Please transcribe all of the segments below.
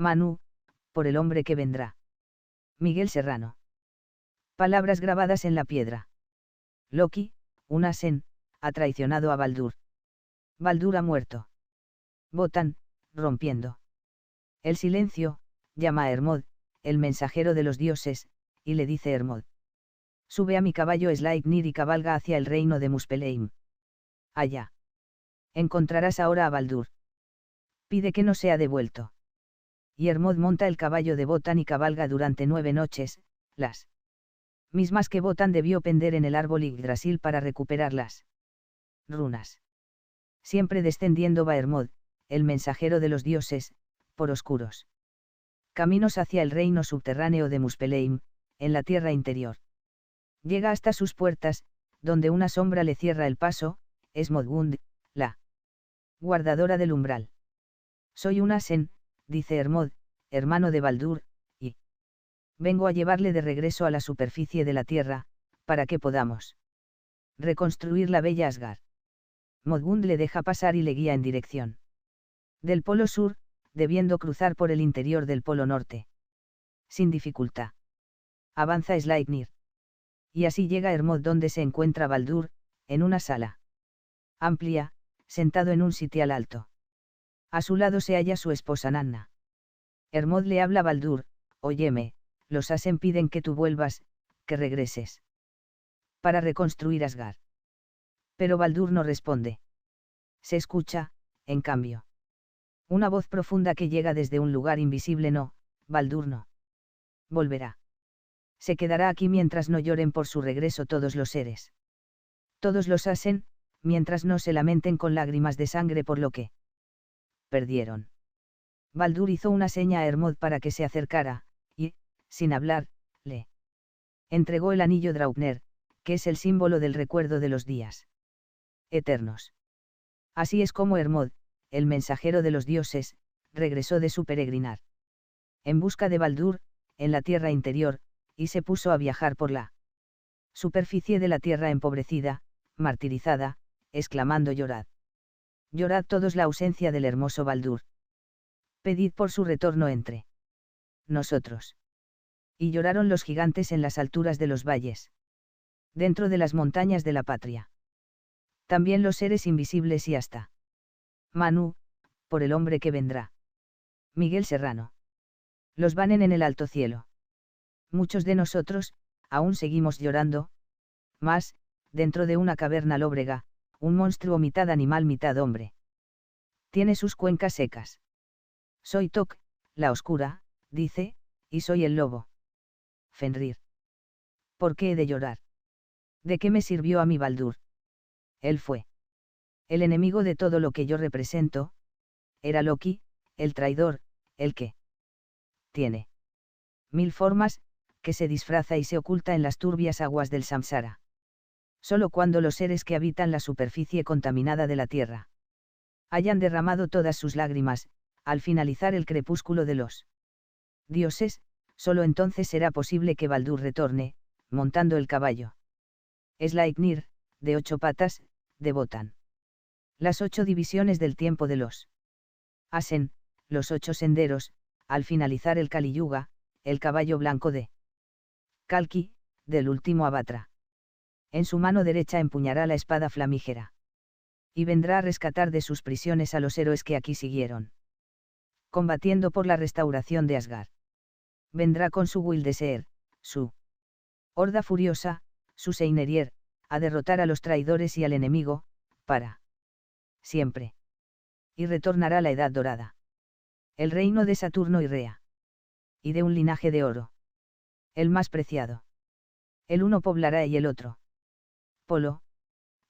Manu, por el hombre que vendrá. Miguel Serrano. Palabras grabadas en la piedra. Loki, un Asen, ha traicionado a Baldur. Baldur ha muerto. Votan, rompiendo el silencio, llama a Hermod, el mensajero de los dioses, y le dice Hermod: sube a mi caballo Sleipnir y cabalga hacia el reino de Muspelheim. Allá encontrarás ahora a Baldur. Pide que no sea devuelto. Y Hermod monta el caballo de Votan y cabalga durante 9 noches, las mismas que Votan debió pender en el árbol Yggdrasil para recuperar las runas. Siempre descendiendo va Hermod, el mensajero de los dioses, por oscuros caminos hacia el reino subterráneo de Muspelheim, en la tierra interior. Llega hasta sus puertas, donde una sombra le cierra el paso, es Modgund, la guardadora del umbral. Soy un Asen, dice Hermod, hermano de Baldur, y vengo a llevarle de regreso a la superficie de la tierra, para que podamos reconstruir la bella Asgard. Modgund le deja pasar y le guía en dirección del polo sur, debiendo cruzar por el interior del polo norte. Sin dificultad. Avanza Sleipnir. Y así llega Hermod donde se encuentra Baldur, en una sala amplia, sentado en un sitial alto. A su lado se halla su esposa Nanna. Hermod le habla a Baldur: óyeme, los Asen piden que tú vuelvas, que regreses para reconstruir Asgard. Pero Baldur no responde. Se escucha, en cambio, una voz profunda que llega desde un lugar invisible: no, Baldur no volverá. Se quedará aquí mientras no lloren por su regreso todos los seres. Todos los Asen, mientras no se lamenten con lágrimas de sangre por lo que perdieron. Baldur hizo una seña a Hermod para que se acercara, y, sin hablar, le entregó el anillo Draupner, que es el símbolo del recuerdo de los días eternos. Así es como Hermod, el mensajero de los dioses, regresó de su peregrinar en busca de Baldur, en la tierra interior, y se puso a viajar por la superficie de la tierra empobrecida, martirizada, exclamando: llorad. Llorad todos la ausencia del hermoso Baldur. Pedid por su retorno entre nosotros. Y lloraron los gigantes en las alturas de los valles, dentro de las montañas de la patria. También los seres invisibles y hasta Manu, por el hombre que vendrá. Miguel Serrano. Los vanen en el alto cielo. Muchos de nosotros, aún seguimos llorando, mas, dentro de una caverna lóbrega, un monstruo mitad animal mitad hombre. Tiene sus cuencas secas. Soy Tok, la oscura, dice, y soy el lobo. Fenrir. ¿Por qué he de llorar? ¿De qué me sirvió a mi Baldur? Él fue el enemigo de todo lo que yo represento. Era Loki, el traidor, el que tiene 1000 formas, que se disfraza y se oculta en las turbias aguas del samsara. Solo cuando los seres que habitan la superficie contaminada de la tierra hayan derramado todas sus lágrimas, al finalizar el crepúsculo de los dioses, solo entonces será posible que Baldur retorne, montando el caballo Sleipnir, de 8 patas, de Votan. Las 8 divisiones del tiempo de los Asen, los 8 senderos, al finalizar el Kali Yuga, el caballo blanco de Kalki, del último Avatra. En su mano derecha empuñará la espada flamígera. Y vendrá a rescatar de sus prisiones a los héroes que aquí siguieron combatiendo por la restauración de Asgard. Vendrá con su Wildeseer, su horda furiosa, su Seinerier, a derrotar a los traidores y al enemigo, para siempre. Y retornará la Edad Dorada. El reino de Saturno y Rea. Y de un linaje de oro. El más preciado. El uno poblará y el otro polo.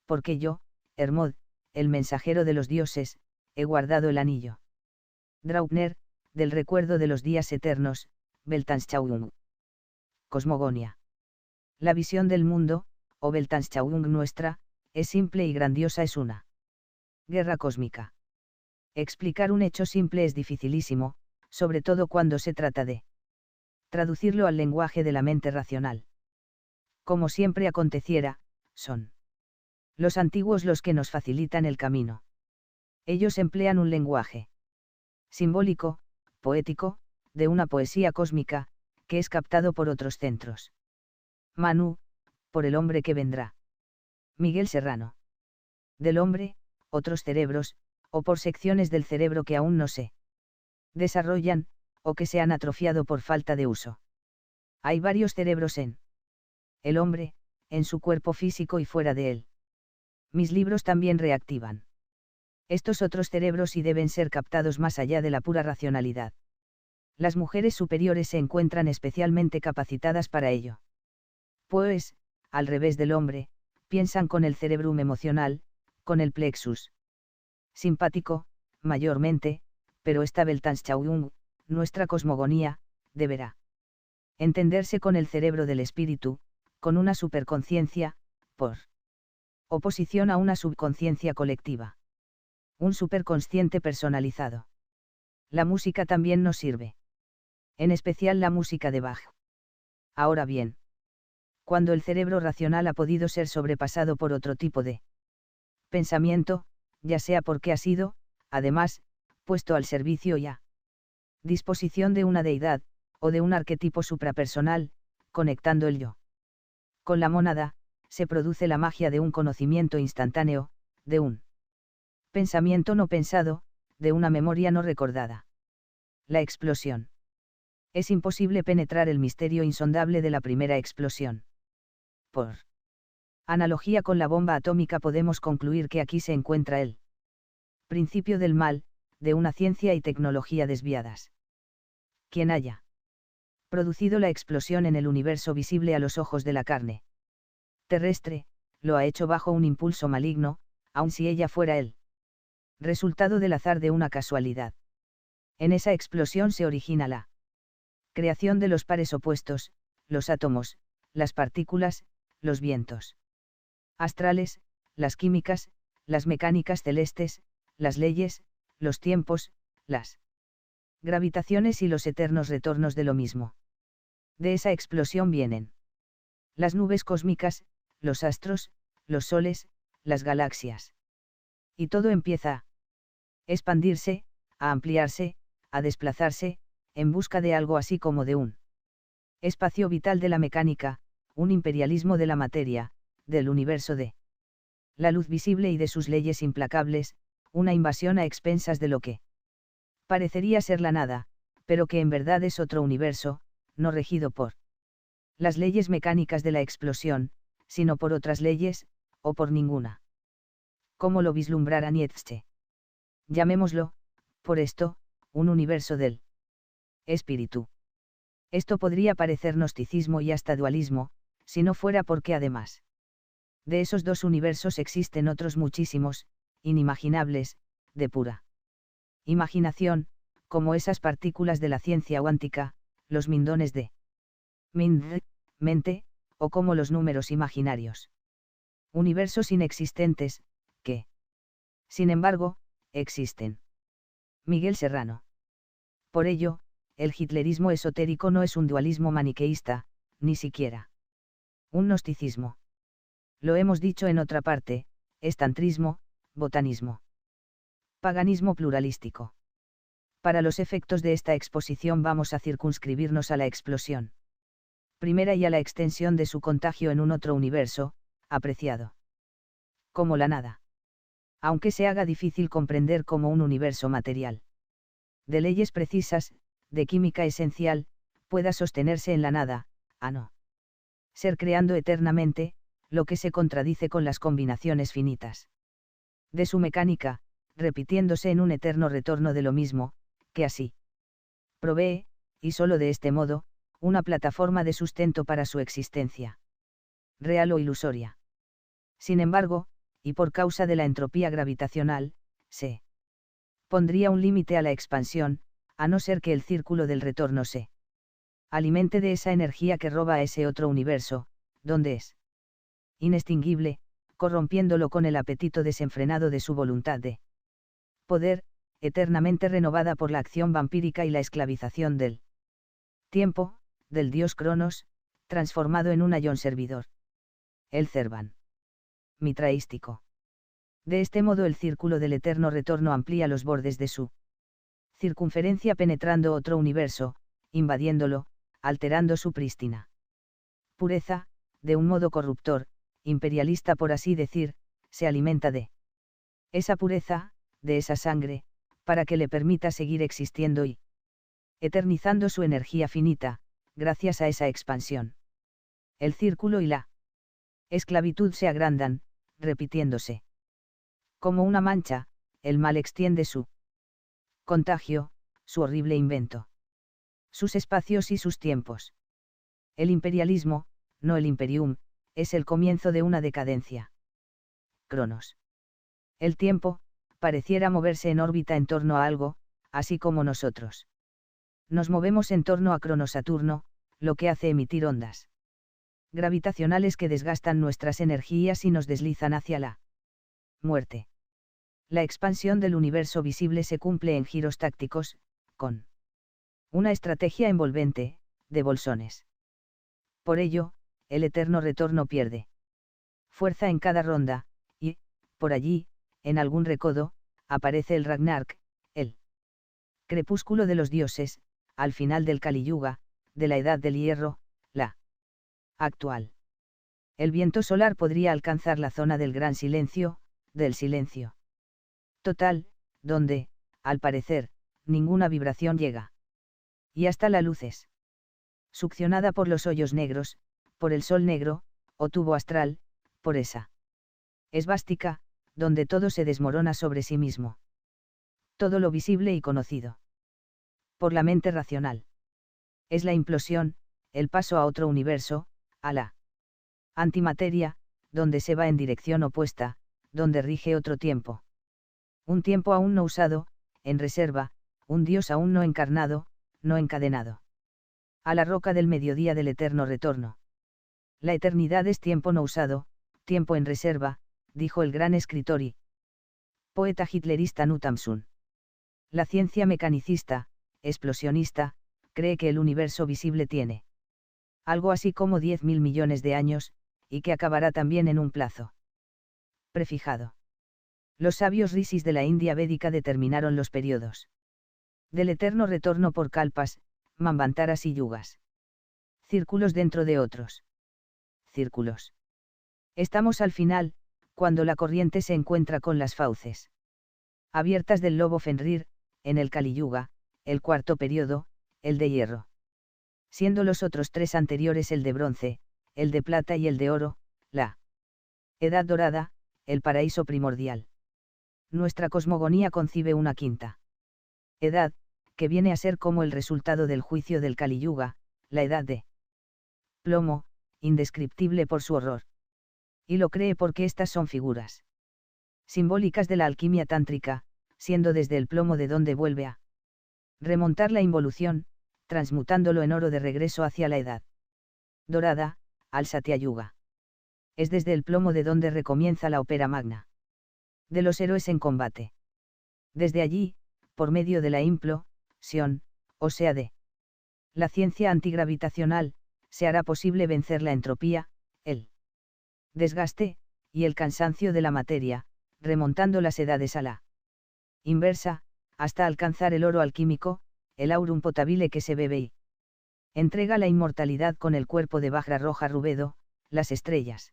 Porque yo, Hermod, el mensajero de los dioses, he guardado el anillo Draupner, del recuerdo de los días eternos, Weltanschauung. Cosmogonia. La visión del mundo, o Weltanschauung nuestra, es simple y grandiosa, es una guerra cósmica. Explicar un hecho simple es dificilísimo, sobre todo cuando se trata de traducirlo al lenguaje de la mente racional. Como siempre aconteciera, son los antiguos los que nos facilitan el camino. Ellos emplean un lenguaje simbólico, poético, de una poesía cósmica, que es captado por otros centros. Manu, por el hombre que vendrá. Miguel Serrano. Del hombre, otros cerebros, o por secciones del cerebro que aún no se desarrollan, o que se han atrofiado por falta de uso. Hay varios cerebros en el hombre, en su cuerpo físico y fuera de él. Mis libros también reactivan estos otros cerebros y deben ser captados más allá de la pura racionalidad. Las mujeres superiores se encuentran especialmente capacitadas para ello. Pues, al revés del hombre, piensan con el cerebrum emocional, con el plexus simpático, mayormente, pero esta Weltanschauung, nuestra cosmogonía, deberá entenderse con el cerebro del espíritu, con una superconciencia, por oposición a una subconsciencia colectiva. Un superconsciente personalizado. La música también nos sirve. En especial la música de Bach. Ahora bien, cuando el cerebro racional ha podido ser sobrepasado por otro tipo de pensamiento, ya sea porque ha sido, además, puesto al servicio y a disposición de una deidad, o de un arquetipo suprapersonal, conectando el yo con la mónada, se produce la magia de un conocimiento instantáneo, de un pensamiento no pensado, de una memoria no recordada. La explosión. Es imposible penetrar el misterio insondable de la primera explosión. Por analogía con la bomba atómica podemos concluir que aquí se encuentra el principio del mal, de una ciencia y tecnología desviadas. Quien haya producido la explosión en el universo visible a los ojos de la carne terrestre, lo ha hecho bajo un impulso maligno, aun si ella fuera el resultado del azar de una casualidad. En esa explosión se origina la creación de los pares opuestos, los átomos, las partículas, los vientos astrales, las químicas, las mecánicas celestes, las leyes, los tiempos, las gravitaciones y los eternos retornos de lo mismo. De esa explosión vienen las nubes cósmicas, los astros, los soles, las galaxias. Y todo empieza a expandirse, a ampliarse, a desplazarse, en busca de algo así como de un espacio vital de la mecánica, un imperialismo de la materia, del universo de la luz visible y de sus leyes implacables, una invasión a expensas de lo que parecería ser la nada, pero que en verdad es otro universo, no regido por las leyes mecánicas de la explosión, sino por otras leyes, o por ninguna. ¿Cómo lo vislumbrara Nietzsche? Llamémoslo, por esto, un universo del espíritu. Esto podría parecer gnosticismo y hasta dualismo, si no fuera porque además de esos dos universos existen otros muchísimos, inimaginables, de pura imaginación, como esas partículas de la ciencia cuántica, los mindones de mind, mente, o como los números imaginarios. Universos inexistentes, que, sin embargo, existen. Miguel Serrano. Por ello, el hitlerismo esotérico no es un dualismo maniqueísta, ni siquiera un gnosticismo. Lo hemos dicho en otra parte, es tantrismo, botanismo. Paganismo pluralístico. Para los efectos de esta exposición vamos a circunscribirnos a la explosión primera y a la extensión de su contagio en un otro universo, apreciado como la nada. Aunque se haga difícil comprender como un universo material de leyes precisas, de química esencial, pueda sostenerse en la nada, a no ser creando eternamente, lo que se contradice con las combinaciones finitas de su mecánica, repitiéndose en un eterno retorno de lo mismo, que así provee, y sólo de este modo, una plataforma de sustento para su existencia real o ilusoria. Sin embargo, y por causa de la entropía gravitacional, se pondría un límite a la expansión, a no ser que el círculo del retorno se alimente de esa energía que roba a ese otro universo, donde es inextinguible, corrompiéndolo con el apetito desenfrenado de su voluntad de poder, eternamente renovada por la acción vampírica y la esclavización del tiempo, del dios Cronos, transformado en un ayón servidor. El Cervan mitraístico. De este modo el círculo del eterno retorno amplía los bordes de su circunferencia penetrando otro universo, invadiéndolo, alterando su prístina pureza, de un modo corruptor, imperialista por así decir, se alimenta de esa pureza, de esa sangre, para que le permita seguir existiendo y eternizando su energía finita, gracias a esa expansión. El círculo y la esclavitud se agrandan, repitiéndose. Como una mancha, el mal extiende su contagio, su horrible invento. Sus espacios y sus tiempos. El imperialismo, no el imperium, es el comienzo de una decadencia. Cronos. El tiempo, pareciera moverse en órbita en torno a algo, así como nosotros. Nos movemos en torno a Crono-Saturno, lo que hace emitir ondas gravitacionales que desgastan nuestras energías y nos deslizan hacia la muerte. La expansión del universo visible se cumple en giros tácticos, con una estrategia envolvente, de bolsones. Por ello, el eterno retorno pierde fuerza en cada ronda, y, por allí, en algún recodo, aparece el Ragnarök, el crepúsculo de los dioses, al final del Kali Yuga, de la Edad del Hierro, la actual. El viento solar podría alcanzar la zona del gran silencio, del silencio total, donde, al parecer, ninguna vibración llega. Y hasta la luz es succionada por los hoyos negros, por el sol negro, o tubo astral, por esa esvástica, donde todo se desmorona sobre sí mismo. Todo lo visible y conocido por la mente racional. Es la implosión, el paso a otro universo, a la antimateria, donde se va en dirección opuesta, donde rige otro tiempo. Un tiempo aún no usado, en reserva, un Dios aún no encarnado, no encadenado. A la roca del mediodía del eterno retorno. La eternidad es tiempo no usado, tiempo en reserva, dijo el gran escritor y poeta hitlerista Knut Hamsun. La ciencia mecanicista, explosionista, cree que el universo visible tiene algo así como 10.000 millones de años, y que acabará también en un plazo prefijado. Los sabios rishis de la India védica determinaron los periodos del eterno retorno por kalpas, manvantaras y yugas. Círculos dentro de otros círculos. Estamos al final, cuando la corriente se encuentra con las fauces abiertas del lobo Fenrir, en el Kali Yuga, el cuarto periodo, el de hierro. Siendo los otros tres anteriores el de bronce, el de plata y el de oro, la edad dorada, el paraíso primordial. Nuestra cosmogonía concibe una quinta edad, que viene a ser como el resultado del juicio del Kali Yuga, la edad de plomo, indescriptible por su horror. Y lo cree porque estas son figuras simbólicas de la alquimia tántrica, siendo desde el plomo de donde vuelve a remontar la involución, transmutándolo en oro de regreso hacia la edad dorada, al Satya Yuga. Es desde el plomo de donde recomienza la ópera magna de los héroes en combate. Desde allí, por medio de la implosión, o sea de la ciencia antigravitacional, se hará posible vencer la entropía, el desgaste, y el cansancio de la materia, remontando las edades a la inversa, hasta alcanzar el oro alquímico, el aurum potabile que se bebe y entrega la inmortalidad con el cuerpo de Vajra roja Rubedo, las estrellas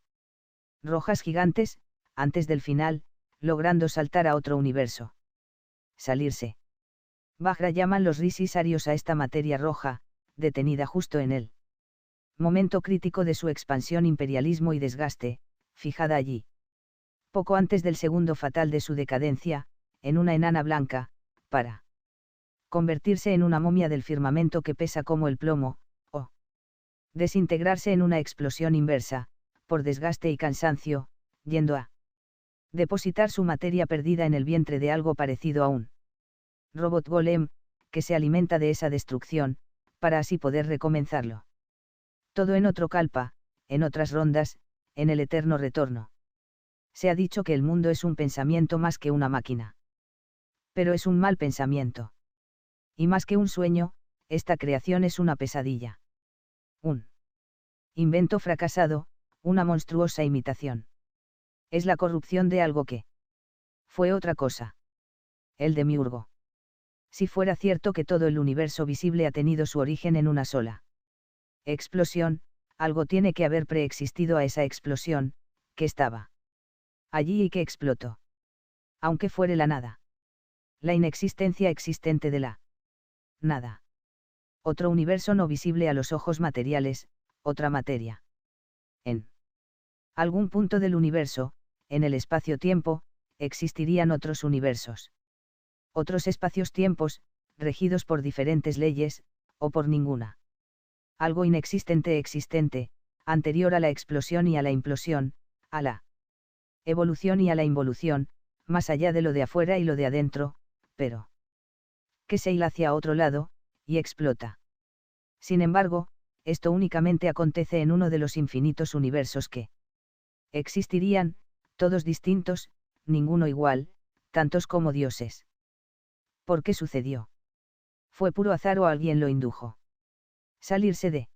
rojas gigantes, antes del final, logrando saltar a otro universo. Salirse. Vajra llaman los rishis arios a esta materia roja, detenida justo en él momento crítico de su expansión, imperialismo y desgaste, fijada allí. Poco antes del segundo fatal de su decadencia, en una enana blanca, para convertirse en una momia del firmamento que pesa como el plomo, o desintegrarse en una explosión inversa, por desgaste y cansancio, yendo a depositar su materia perdida en el vientre de algo parecido a un robot golem, que se alimenta de esa destrucción, para así poder recomenzarlo. Todo en otro kalpa, en otras rondas, en el eterno retorno. Se ha dicho que el mundo es un pensamiento más que una máquina. Pero es un mal pensamiento. Y más que un sueño, esta creación es una pesadilla. Un invento fracasado, una monstruosa imitación. Es la corrupción de algo que fue otra cosa. El demiurgo. Si fuera cierto que todo el universo visible ha tenido su origen en una sola explosión, algo tiene que haber preexistido a esa explosión, que estaba allí y que explotó. Aunque fuere la nada. La inexistencia existente de la nada. Otro universo no visible a los ojos materiales, otra materia. En algún punto del universo, en el espacio-tiempo, existirían otros universos. Otros espacios-tiempos, regidos por diferentes leyes, o por ninguna. Algo inexistente existente, anterior a la explosión y a la implosión, a la evolución y a la involución, más allá de lo de afuera y lo de adentro, pero que se hila hacia otro lado, y explota. Sin embargo, esto únicamente acontece en uno de los infinitos universos que existirían, todos distintos, ninguno igual, tantos como dioses. ¿Por qué sucedió? ¿Fue puro azar o alguien lo indujo? Salirse de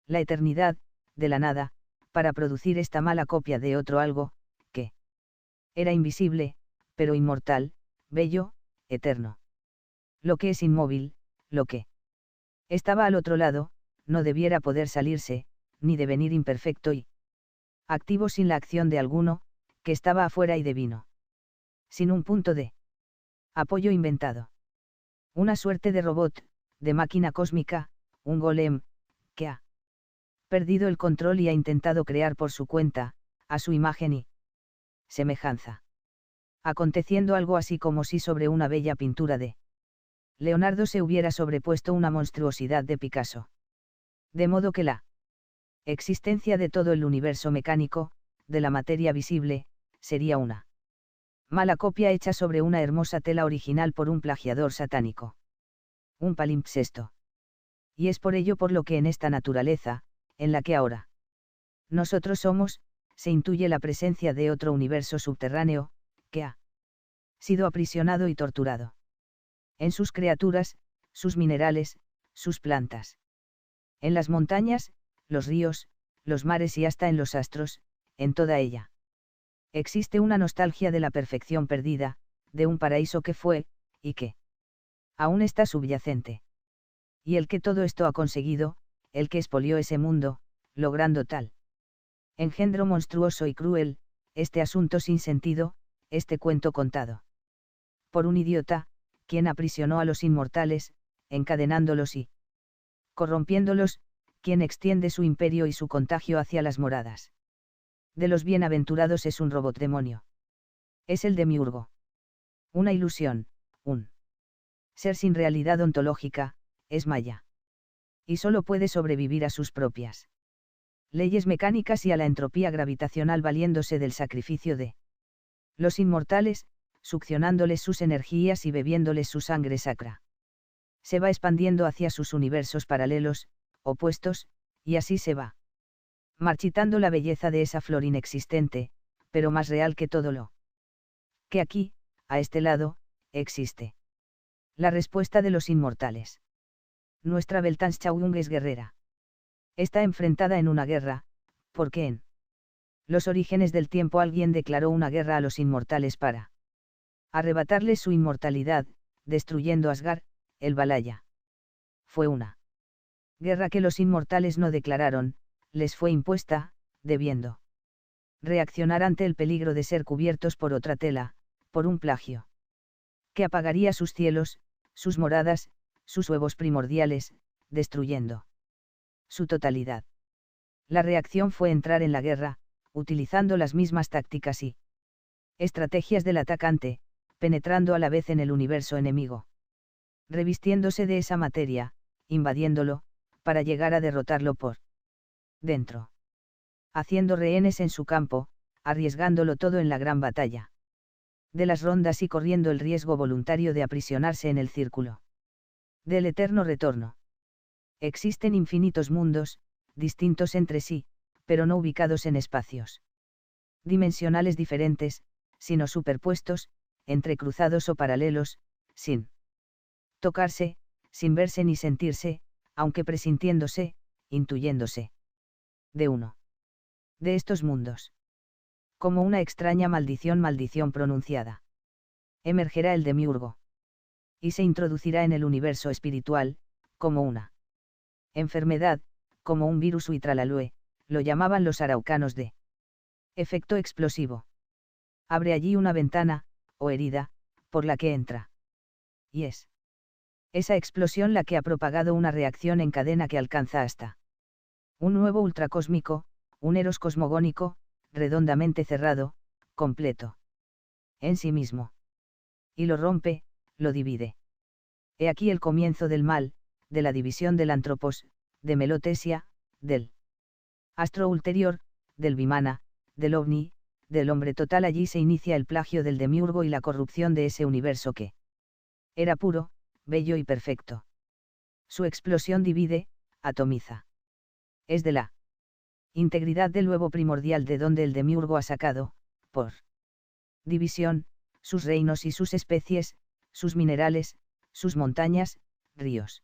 la eternidad, de la nada, para producir esta mala copia de otro algo, que era invisible, pero inmortal, bello, eterno. Lo que es inmóvil, lo que estaba al otro lado, no debiera poder salirse, ni devenir imperfecto y activo sin la acción de alguno, que estaba afuera y devino. Sin un punto de apoyo inventado. Una suerte de robot, de máquina cósmica, un golem, que ha perdido el control y ha intentado crear por su cuenta, a su imagen y semejanza. Aconteciendo algo así como si sobre una bella pintura de Leonardo se hubiera sobrepuesto una monstruosidad de Picasso. De modo que la existencia de todo el universo mecánico, de la materia visible, sería una mala copia hecha sobre una hermosa tela original por un plagiador satánico. Un palimpsesto. Y es por ello por lo que en esta naturaleza, en la que ahora nosotros somos, se intuye la presencia de otro universo subterráneo, que ha sido aprisionado y torturado. En sus criaturas, sus minerales, sus plantas. En las montañas, los ríos, los mares y hasta en los astros, en toda ella. Existe una nostalgia de la perfección perdida, de un paraíso que fue, y que aún está subyacente. Y el que todo esto ha conseguido, el que expolió ese mundo, logrando tal engendro monstruoso y cruel, este asunto sin sentido, este cuento contado por un idiota, quien aprisionó a los inmortales, encadenándolos y corrompiéndolos, quien extiende su imperio y su contagio hacia las moradas de los bienaventurados es un robot demonio. Es el demiurgo. Una ilusión, un ser sin realidad ontológica, es maya. Y solo puede sobrevivir a sus propias leyes mecánicas y a la entropía gravitacional valiéndose del sacrificio de los inmortales, succionándoles sus energías y bebiéndoles su sangre sacra. Se va expandiendo hacia sus universos paralelos, opuestos, y así se va marchitando la belleza de esa flor inexistente, pero más real que todo lo que aquí, a este lado, existe. La respuesta de los inmortales. Nuestra Weltanschauung es guerrera. Está enfrentada en una guerra, porque en los orígenes del tiempo alguien declaró una guerra a los inmortales para arrebatarles su inmortalidad, destruyendo Asgard, el Valhalla. Fue una guerra que los inmortales no declararon, les fue impuesta, debiendo reaccionar ante el peligro de ser cubiertos por otra tela, por un plagio que apagaría sus cielos, sus moradas, sus huevos primordiales, destruyendo su totalidad. La reacción fue entrar en la guerra, utilizando las mismas tácticas y estrategias del atacante, penetrando a la vez en el universo enemigo. Revistiéndose de esa materia, invadiéndolo, para llegar a derrotarlo por dentro. Haciendo rehenes en su campo, arriesgándolo todo en la gran batalla de las rondas y corriendo el riesgo voluntario de aprisionarse en el círculo del eterno retorno. Existen infinitos mundos, distintos entre sí, pero no ubicados en espacios dimensionales diferentes, sino superpuestos, entrecruzados o paralelos, sin tocarse, sin verse ni sentirse, aunque presintiéndose, intuyéndose. De uno de estos mundos. Como una extraña maldición pronunciada. Emergerá el demiurgo. Y se introducirá en el universo espiritual, como una enfermedad, como un virus o tralalue, lo llamaban los araucanos de efecto explosivo. Abre allí una ventana, o herida, por la que entra. Y es esa explosión la que ha propagado una reacción en cadena que alcanza hasta un nuevo ultracósmico, un eros cosmogónico, redondamente cerrado, completo en sí mismo. Y lo rompe, lo divide. He aquí el comienzo del mal, de la división del antropos, de Melotesia, del astro ulterior, del Vimana, del ovni, del hombre total. Allí se inicia el plagio del demiurgo y la corrupción de ese universo que era puro, bello y perfecto. Su explosión divide, atomiza. Es de la integridad del huevo primordial de donde el demiurgo ha sacado, por división, sus reinos y sus especies, sus minerales, sus montañas, ríos,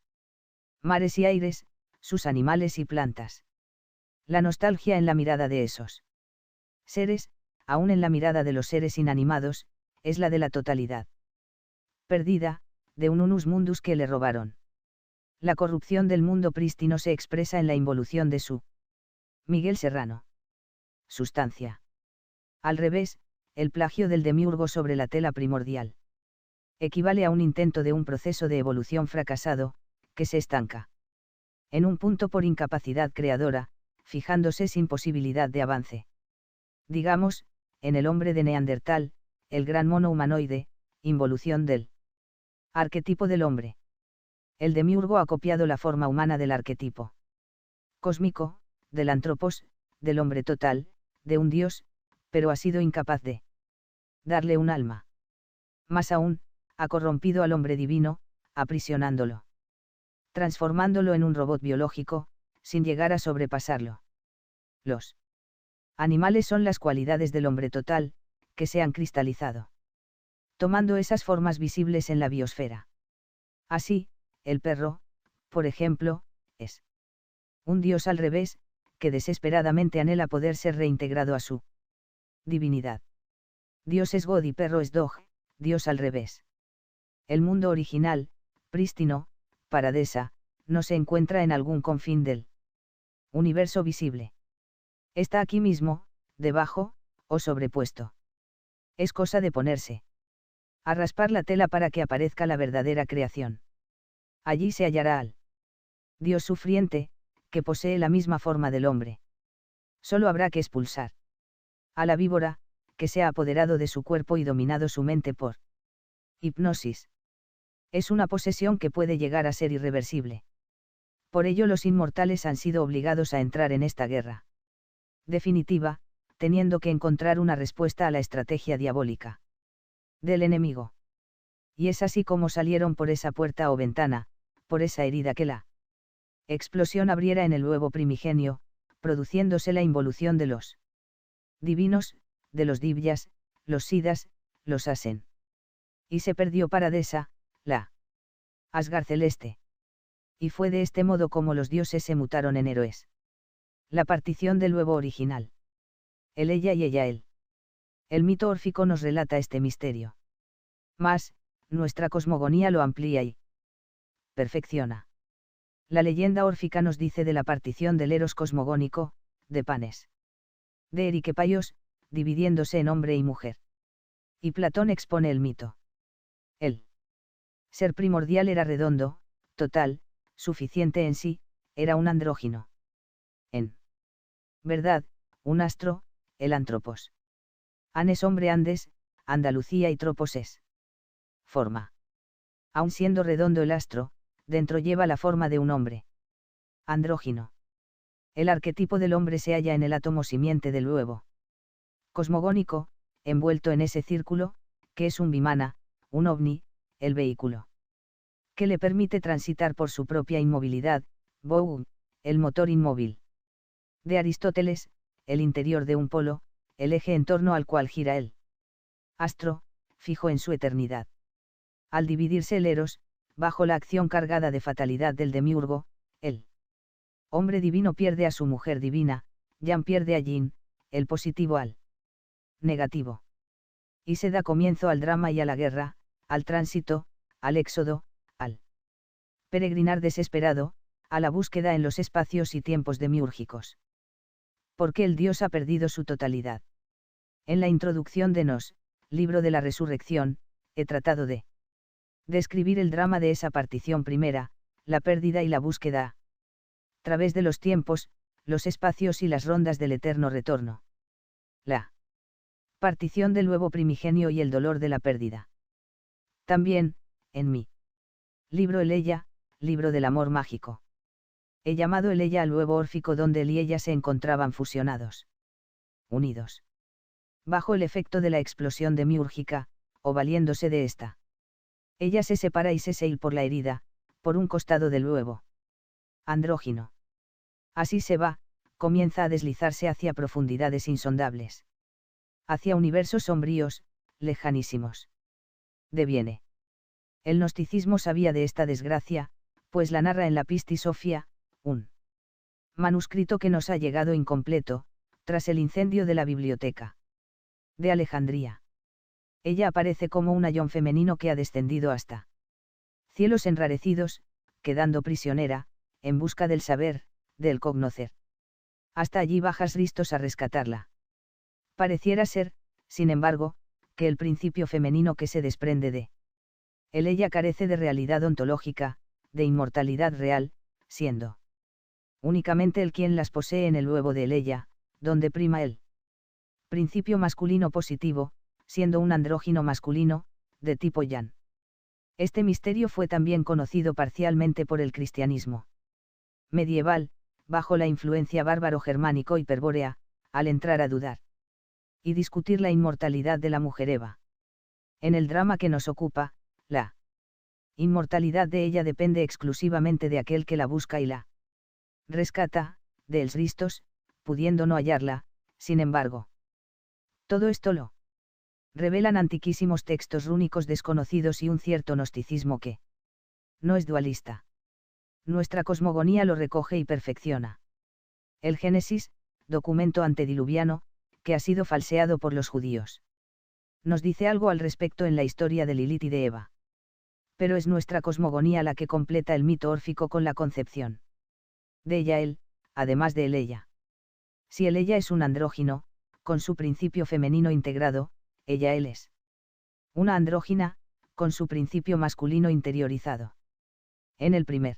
mares y aires, sus animales y plantas. La nostalgia en la mirada de esos seres, aún en la mirada de los seres inanimados, es la de la totalidad perdida, de un unus mundus que le robaron. La corrupción del mundo prístino se expresa en la involución de su Miguel Serrano. Sustancia. Al revés, el plagio del demiurgo sobre la tela primordial equivale a un intento de un proceso de evolución fracasado, que se estanca en un punto por incapacidad creadora, fijándose sin posibilidad de avance. Digamos, en el hombre de Neandertal, el gran mono humanoide, involución del arquetipo del hombre. El demiurgo ha copiado la forma humana del arquetipo cósmico, del antropos, del hombre total, de un dios, pero ha sido incapaz de darle un alma. Más aún, ha corrompido al hombre divino, aprisionándolo, transformándolo en un robot biológico, sin llegar a sobrepasarlo. Los animales son las cualidades del hombre total, que se han cristalizado, tomando esas formas visibles en la biosfera. Así, el perro, por ejemplo, es un dios al revés, que desesperadamente anhela poder ser reintegrado a su divinidad. Dios es God y perro es Dog, Dios al revés. El mundo original, prístino, paradesa, no se encuentra en algún confín del universo visible. Está aquí mismo, debajo, o sobrepuesto. Es cosa de ponerse a raspar la tela para que aparezca la verdadera creación. Allí se hallará al Dios sufriente, que posee la misma forma del hombre. Solo habrá que expulsar a la víbora, que se ha apoderado de su cuerpo y dominado su mente por hipnosis. Es una posesión que puede llegar a ser irreversible. Por ello los inmortales han sido obligados a entrar en esta guerra definitiva, teniendo que encontrar una respuesta a la estrategia diabólica del enemigo. Y es así como salieron por esa puerta o ventana, por esa herida que la explosión abriera en el huevo primigenio, produciéndose la involución de los divinos, de los divyas, los siddhas, los asen. Y se perdió Paradesa, la Asgard celeste. Y fue de este modo como los dioses se mutaron en héroes. La partición del huevo original. El ella y ella él. El mito órfico nos relata este misterio. Mas, nuestra cosmogonía lo amplía y perfecciona. La leyenda órfica nos dice de la partición del eros cosmogónico, de Panes, de Eriquepaios, dividiéndose en hombre y mujer. Y Platón expone el mito. El ser primordial era redondo, total, suficiente en sí, era un andrógino. En verdad, un astro, el antropos. Anes hombre Andes, Andalucía y tropos es forma. Aun siendo redondo el astro, dentro lleva la forma de un hombre andrógino. El arquetipo del hombre se halla en el átomo simiente del huevo cosmogónico, envuelto en ese círculo, que es un vimana, un ovni, el vehículo que le permite transitar por su propia inmovilidad, Bohm, el motor inmóvil de Aristóteles, el interior de un polo, el eje en torno al cual gira el astro, fijo en su eternidad. Al dividirse el eros, bajo la acción cargada de fatalidad del demiurgo, el hombre divino pierde a su mujer divina, Jan pierde a Yin, el positivo al negativo. Y se da comienzo al drama y a la guerra, al tránsito, al éxodo, al peregrinar desesperado, a la búsqueda en los espacios y tiempos demiúrgicos. Porque el Dios ha perdido su totalidad. En la introducción de Nos, libro de la resurrección, he tratado de describir el drama de esa partición primera, la pérdida y la búsqueda a través de los tiempos, los espacios y las rondas del eterno retorno. La partición del huevo primigenio y el dolor de la pérdida. También, en mi libro Eleia, libro del amor mágico. He llamado Eleia al huevo órfico donde él y ella se encontraban fusionados. Unidos. Bajo el efecto de la explosión demiúrgica, o valiéndose de esta. Ella se separa y se seil por la herida, por un costado del huevo. Andrógino. Así se va, comienza a deslizarse hacia profundidades insondables. Hacia universos sombríos, lejanísimos. Deviene. El gnosticismo sabía de esta desgracia, pues la narra en la Pisti Sophia, un manuscrito que nos ha llegado incompleto, tras el incendio de la biblioteca de Alejandría. Ella aparece como un ayón femenino que ha descendido hasta cielos enrarecidos, quedando prisionera, en busca del saber, del cognocer. Hasta allí bajas ristos a rescatarla. Pareciera ser, sin embargo, que el principio femenino que se desprende de ella carece de realidad ontológica, de inmortalidad real, siendo únicamente el quien las posee en el huevo de ella, donde prima el principio masculino positivo, siendo un andrógino masculino, de tipo Yan. Este misterio fue también conocido parcialmente por el cristianismo medieval, bajo la influencia bárbaro-germánico y perbórea, al entrar a dudar y discutir la inmortalidad de la mujer Eva. En el drama que nos ocupa, la inmortalidad de ella depende exclusivamente de aquel que la busca y la rescata, de els ristos, pudiendo no hallarla, sin embargo. Todo esto lo revelan antiquísimos textos rúnicos desconocidos y un cierto gnosticismo que no es dualista. Nuestra cosmogonía lo recoge y perfecciona. El Génesis, documento antediluviano, que ha sido falseado por los judíos, nos dice algo al respecto en la historia de Lilith y de Eva. Pero es nuestra cosmogonía la que completa el mito órfico con la concepción de ella él, además de él ella. Si el ella es un andrógino, con su principio femenino integrado, ella él es una andrógina, con su principio masculino interiorizado. En el primer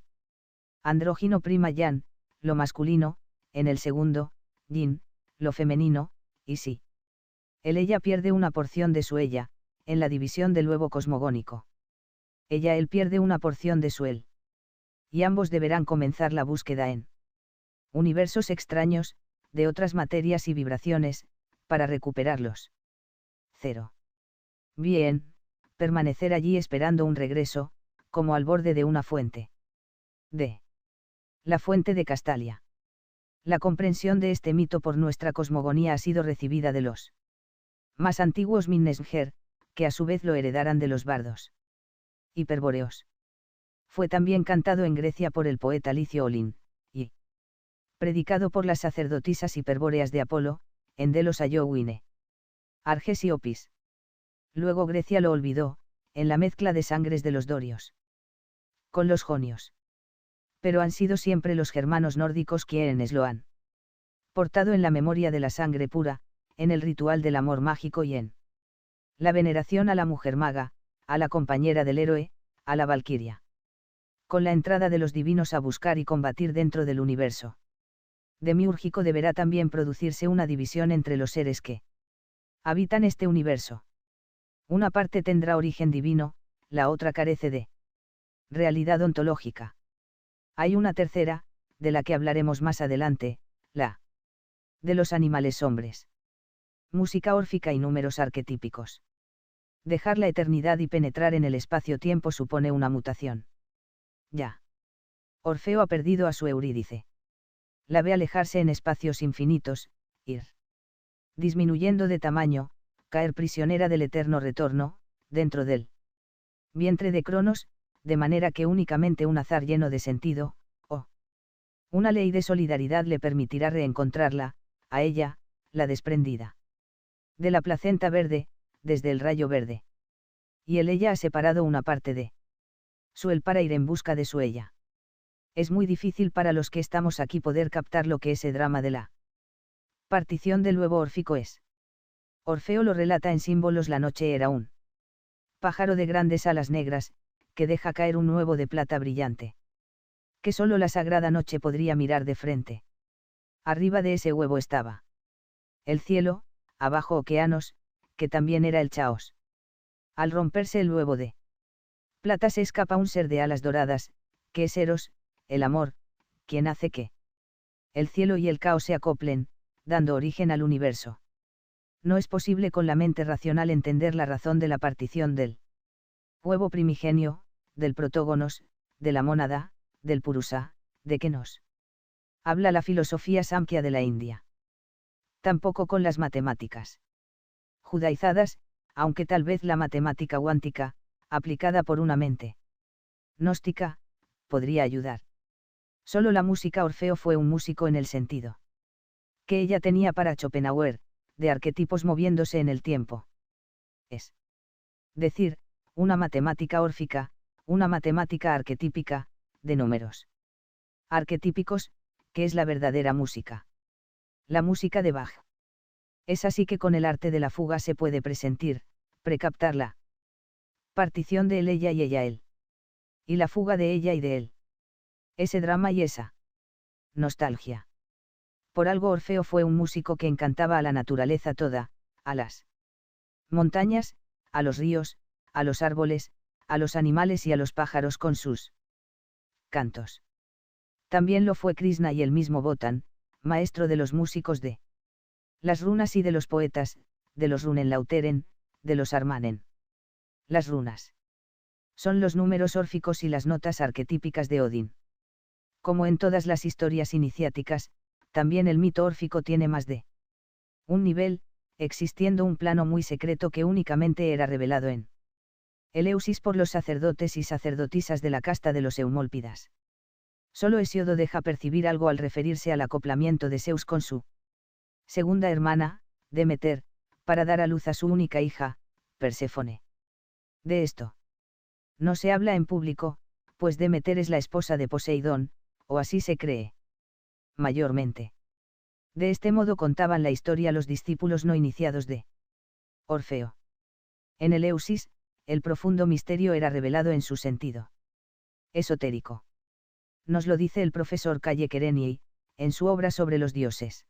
andrógino prima Yan, lo masculino, en el segundo, Yin, lo femenino, y si el ella pierde una porción de su ella, en la división del huevo cosmogónico. Ella él pierde una porción de su él. Y ambos deberán comenzar la búsqueda en universos extraños, de otras materias y vibraciones, para recuperarlos. 0. Bien, permanecer allí esperando un regreso, como al borde de una fuente. D. La fuente de Castalia. La comprensión de este mito por nuestra cosmogonía ha sido recibida de los más antiguos Minnesnger, que a su vez lo heredaran de los bardos hiperbóreos. Fue también cantado en Grecia por el poeta Licio Olin, y predicado por las sacerdotisas hiperbóreas de Apolo, en Delos Ayowine. Arges y Opis. Luego Grecia lo olvidó, en la mezcla de sangres de los dorios con los jonios. Pero han sido siempre los germanos nórdicos quienes lo han portado en la memoria de la sangre pura, en el ritual del amor mágico y en la veneración a la mujer maga, a la compañera del héroe, a la valquiria. Con la entrada de los divinos a buscar y combatir dentro del universo demiúrgico deberá también producirse una división entre los seres que habitan este universo. Una parte tendrá origen divino, la otra carece de realidad ontológica. Hay una tercera, de la que hablaremos más adelante, la de los animales hombres. Música órfica y números arquetípicos. Dejar la eternidad y penetrar en el espacio-tiempo supone una mutación. Ya. Orfeo ha perdido a su Eurídice. La ve alejarse en espacios infinitos, ir disminuyendo de tamaño, caer prisionera del eterno retorno, dentro del vientre de Cronos, de manera que únicamente un azar lleno de sentido, o una ley de solidaridad le permitirá reencontrarla, a ella, la desprendida de la placenta verde, desde el rayo verde. Y el ella ha separado una parte de Suel para ir en busca de su ella. Es muy difícil para los que estamos aquí poder captar lo que ese drama de la partición del huevo órfico es. Orfeo lo relata en símbolos: la noche era un pájaro de grandes alas negras, que deja caer un huevo de plata brillante. Que solo la sagrada noche podría mirar de frente. Arriba de ese huevo estaba el cielo, abajo océanos, que también era el chaos. Al romperse el huevo de plata se escapa un ser de alas doradas, que es Eros, el amor, quien hace que el cielo y el caos se acoplen, dando origen al universo. No es posible con la mente racional entender la razón de la partición del huevo primigenio, del protógonos, de la mónada, del purusa, de que nos habla la filosofía samkhya de la India. Tampoco con las matemáticas judaizadas, aunque tal vez la matemática cuántica, aplicada por una mente gnóstica, podría ayudar. Solo la música. Orfeo fue un músico en el sentido que ella tenía para Schopenhauer, de arquetipos moviéndose en el tiempo. Es decir, una matemática órfica, una matemática arquetípica, de números arquetípicos, que es la verdadera música. La música de Bach. Es así que con el arte de la fuga se puede presentir, precaptar la partición de él, ella y ella él. Y la fuga de ella y de él. Ese drama y esa nostalgia. Por algo Orfeo fue un músico que encantaba a la naturaleza toda, a las montañas, a los ríos, a los árboles, a los animales y a los pájaros con sus cantos. También lo fue Krishna y el mismo Botan, maestro de los músicos de las runas y de los poetas, de los Runenlauteren, de los Armanen. Las runas son los números órficos y las notas arquetípicas de Odín. Como en todas las historias iniciáticas, también el mito órfico tiene más de un nivel, existiendo un plano muy secreto que únicamente era revelado en Eleusis por los sacerdotes y sacerdotisas de la casta de los Eumólpidas. Solo Hesiodo deja percibir algo al referirse al acoplamiento de Zeus con su segunda hermana, Demeter, para dar a luz a su única hija, Perséfone. De esto no se habla en público, pues Demeter es la esposa de Poseidón, o así se cree. Mayormente. De este modo contaban la historia los discípulos no iniciados de Orfeo. En Eleusis, el profundo misterio era revelado en su sentido esotérico. Nos lo dice el profesor Calle Kereniey, en su obra sobre los dioses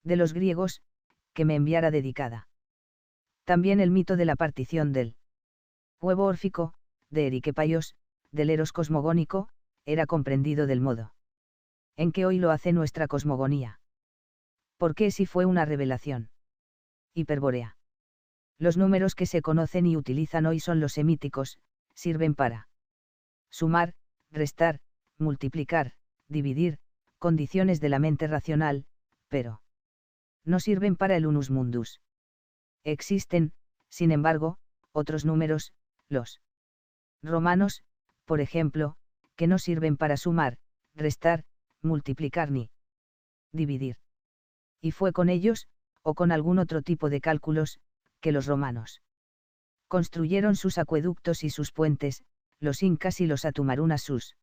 de los griegos, que me enviara dedicada. También el mito de la partición del huevo órfico, de Eriquepaios, del Eros cosmogónico, era comprendido del modo en que hoy lo hace nuestra cosmogonía. Porque si fue una revelación hiperbórea. Los números que se conocen y utilizan hoy son los semíticos, sirven para sumar, restar, multiplicar, dividir, condiciones de la mente racional, pero no sirven para el unus mundus. Existen, sin embargo, otros números, los romanos, por ejemplo, que no sirven para sumar, restar, multiplicar ni dividir. Y fue con ellos, o con algún otro tipo de cálculos, que los romanos construyeron sus acueductos y sus puentes, los incas y los atumarunas sus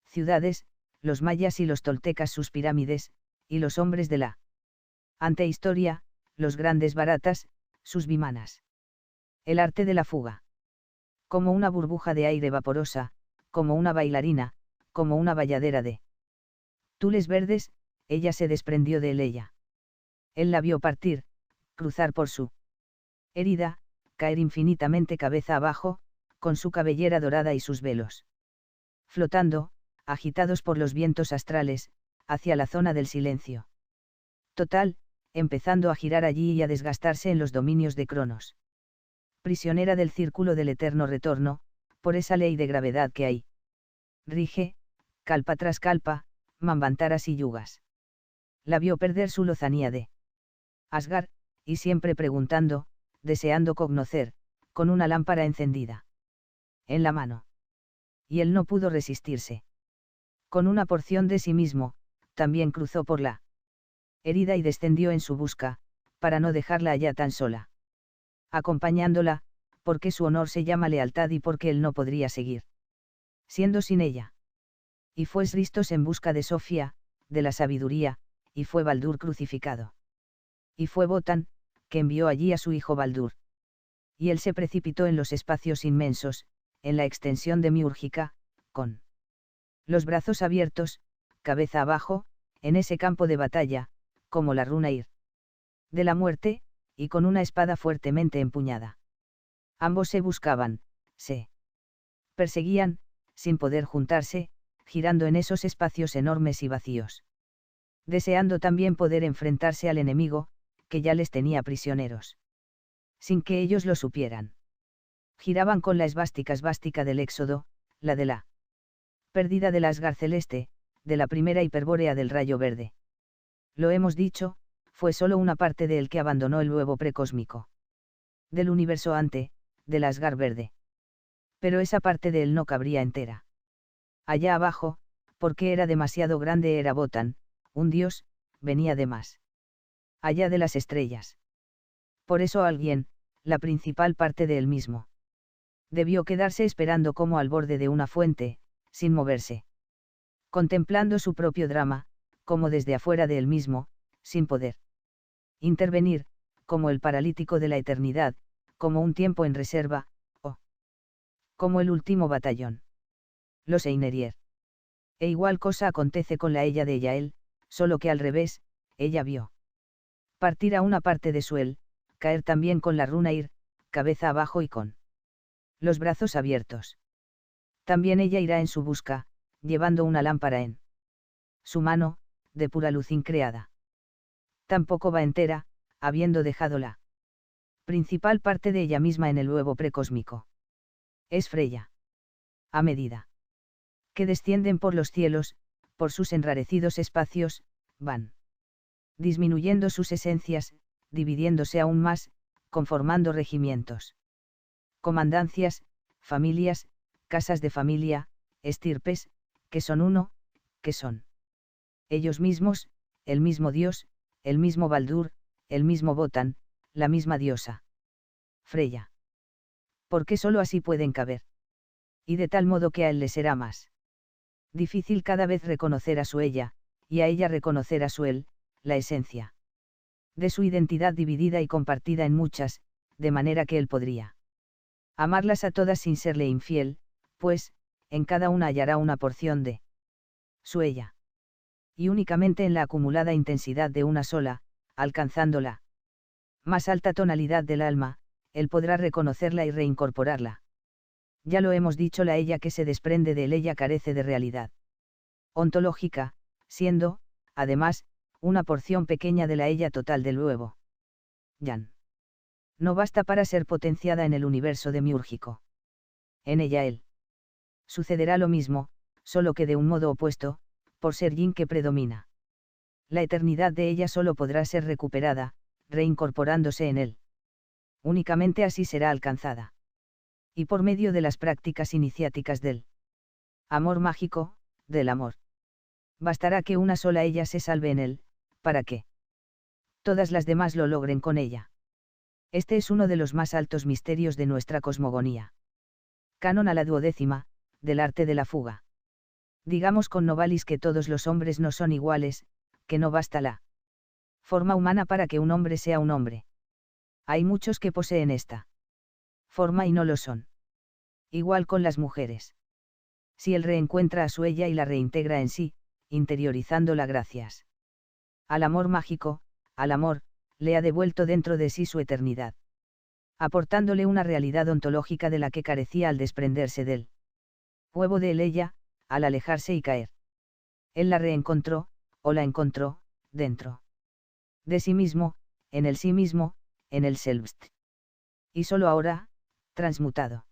ciudades, los mayas y los toltecas sus pirámides, y los hombres de la antehistoria, los grandes baratas, sus vimanas. El arte de la fuga. Como una burbuja de aire vaporosa, como una bailarina, como una bayadera de tules verdes, ella se desprendió de él ella. Él la vio partir, cruzar por su herida, caer infinitamente cabeza abajo, con su cabellera dorada y sus velos flotando, agitados por los vientos astrales, hacia la zona del silencio total, empezando a girar allí y a desgastarse en los dominios de Cronos. Prisionera del círculo del eterno retorno, por esa ley de gravedad que hay. Rige, calpa tras calpa, Manvantaras y yugas. La vio perder su lozanía de Asgard, y siempre preguntando, deseando conocer, con una lámpara encendida en la mano. Y él no pudo resistirse. Con una porción de sí mismo, también cruzó por la herida y descendió en su busca, para no dejarla allá tan sola. Acompañándola, porque su honor se llama lealtad y porque él no podría seguir siendo sin ella. Y fue Sristos en busca de Sofía, de la sabiduría, y fue Baldur crucificado. Y fue Wotan, que envió allí a su hijo Baldur. Y él se precipitó en los espacios inmensos, en la extensión demiúrgica, con los brazos abiertos, cabeza abajo, en ese campo de batalla, como la runa Ir de la muerte, y con una espada fuertemente empuñada. Ambos se buscaban, se perseguían, sin poder juntarse, girando en esos espacios enormes y vacíos. Deseando también poder enfrentarse al enemigo, que ya les tenía prisioneros. Sin que ellos lo supieran. Giraban con la esvástica del Éxodo, la de la pérdida del Asgard celeste, de la primera hiperbórea del rayo verde. Lo hemos dicho, fue solo una parte de él que abandonó el huevo precósmico. Del universo ante, del Asgard verde. Pero esa parte de él no cabría entera. Allá abajo, porque era demasiado grande, era Wotan, un dios, venía de más. Allá de las estrellas. Por eso alguien, la principal parte de él mismo. Debió quedarse esperando como al borde de una fuente, sin moverse. Contemplando su propio drama, como desde afuera de él mismo, sin poder intervenir, como el paralítico de la eternidad, como un tiempo en reserva, o como el último batallón. Los Einherjer. E igual cosa acontece con la ella de Yael, solo que al revés, ella vio partir a una parte de su él, caer también con la runa Ir, cabeza abajo y con los brazos abiertos. También ella irá en su busca, llevando una lámpara en su mano, de pura luz increada. Tampoco va entera, habiendo dejado la principal parte de ella misma en el huevo precósmico. Es Freya. A medida que descienden por los cielos, por sus enrarecidos espacios, van disminuyendo sus esencias, dividiéndose aún más, conformando regimientos, comandancias, familias, casas de familia, estirpes, que son uno, que son ellos mismos, el mismo Dios, el mismo Baldur, el mismo Wotan, la misma diosa. Freya. Porque sólo así pueden caber. Y de tal modo que a él le será más difícil cada vez reconocer a su ella, y a ella reconocer a su él, la esencia de su identidad dividida y compartida en muchas, de manera que él podría amarlas a todas sin serle infiel, pues, en cada una hallará una porción de su ella. Y únicamente en la acumulada intensidad de una sola, alcanzando la más alta tonalidad del alma, él podrá reconocerla y reincorporarla. Ya lo hemos dicho, la ella que se desprende de él, ella carece de realidad ontológica, siendo, además, una porción pequeña de la ella total del huevo. Yan. No basta para ser potenciada en el universo demiúrgico. En ella él. Sucederá lo mismo, solo que de un modo opuesto, por ser yin que predomina. La eternidad de ella solo podrá ser recuperada, reincorporándose en él. Únicamente así será alcanzada. Y por medio de las prácticas iniciáticas del amor mágico, del amor. Bastará que una sola ella se salve en él, para que todas las demás lo logren con ella. Este es uno de los más altos misterios de nuestra cosmogonía. Canon a la 12ª, del arte de la fuga. Digamos con Novalis que todos los hombres no son iguales, que no basta la forma humana para que un hombre sea un hombre. Hay muchos que poseen esta forma y no lo son. Igual con las mujeres. Si él reencuentra a su ella y la reintegra en sí, interiorizándola gracias al amor mágico, al amor, le ha devuelto dentro de sí su eternidad. Aportándole una realidad ontológica de la que carecía al desprenderse del huevo de él ella, al alejarse y caer. Él la reencontró, o la encontró, dentro de sí mismo, en el sí mismo, en el Selbst. Y solo ahora, transmutado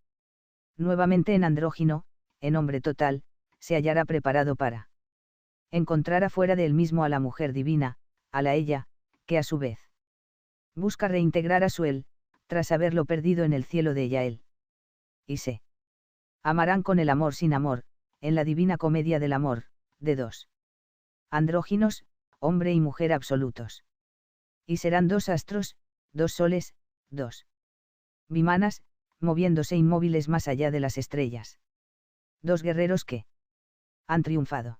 nuevamente en andrógino, en hombre total, se hallará preparado para encontrar afuera de él mismo a la mujer divina, a la ella, que a su vez busca reintegrar a su él, tras haberlo perdido en el cielo de ella él. Y se amarán con el amor sin amor, en la divina comedia del amor, de dos andróginos, hombre y mujer absolutos. Y serán dos astros, dos soles, dos vimanas, moviéndose inmóviles más allá de las estrellas. Dos guerreros que han triunfado.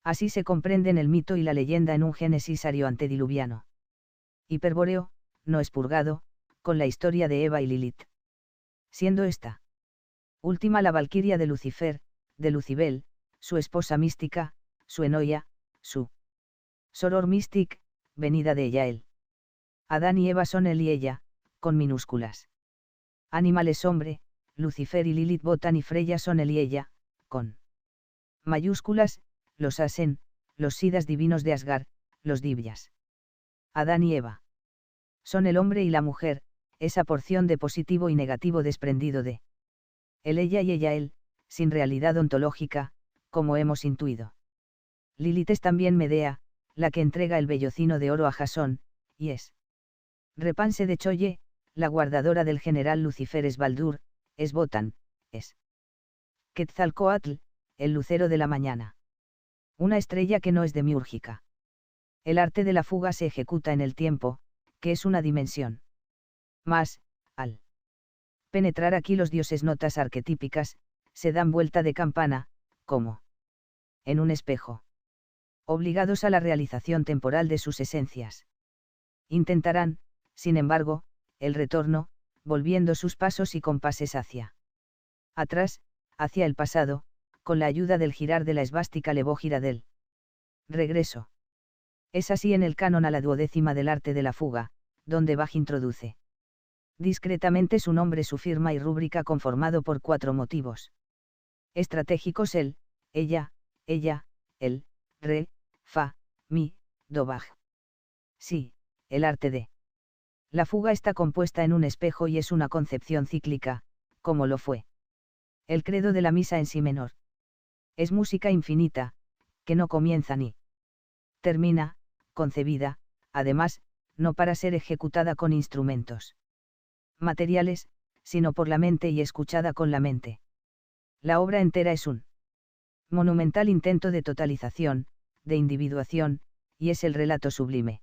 Así se comprenden el mito y la leyenda en un Génesis ario-antediluviano. Hiperbóreo, no expurgado, con la historia de Eva y Lilith. Siendo esta última la valquiria de Lucifer, de Lucibel, su esposa mística, su Enoia, su soror mystic, venida de Yael. Adán y Eva son él y ella, con minúsculas. Animales hombre, Lucifer y Lilith Botan y Freya son él y ella, con mayúsculas, los Asen, los Sidas divinos de Asgard, los Divyas. Adán y Eva son el hombre y la mujer, esa porción de positivo y negativo desprendido de el ella y ella él, sin realidad ontológica, como hemos intuido. Lilith es también Medea, la que entrega el vellocino de oro a Jasón, y es Repanse de Cholle, la guardadora del general Lucifer es Baldur, es Botan, es Quetzalcoatl, el lucero de la mañana. Una estrella que no es demiúrgica. El arte de la fuga se ejecuta en el tiempo, que es una dimensión. Mas, al penetrar aquí los dioses notas arquetípicas, se dan vuelta de campana, como en un espejo. Obligados a la realización temporal de sus esencias. Intentarán, sin embargo, el retorno, volviendo sus pasos y compases hacia atrás, hacia el pasado, con la ayuda del girar de la esvástica levógira del regreso. Es así en el canon a la 12ª del arte de la fuga, donde Bach introduce discretamente su nombre, su firma y rúbrica conformado por 4 motivos estratégicos: él, ella, él, re, fa, mi, do, Bach. Sí, el arte de la fuga está compuesta en un espejo y es una concepción cíclica, como lo fue el credo de la misa en si menor. Es música infinita, que no comienza ni termina, concebida, además, no para ser ejecutada con instrumentos materiales, sino por la mente y escuchada con la mente. La obra entera es un monumental intento de totalización, de individuación, y es el relato sublime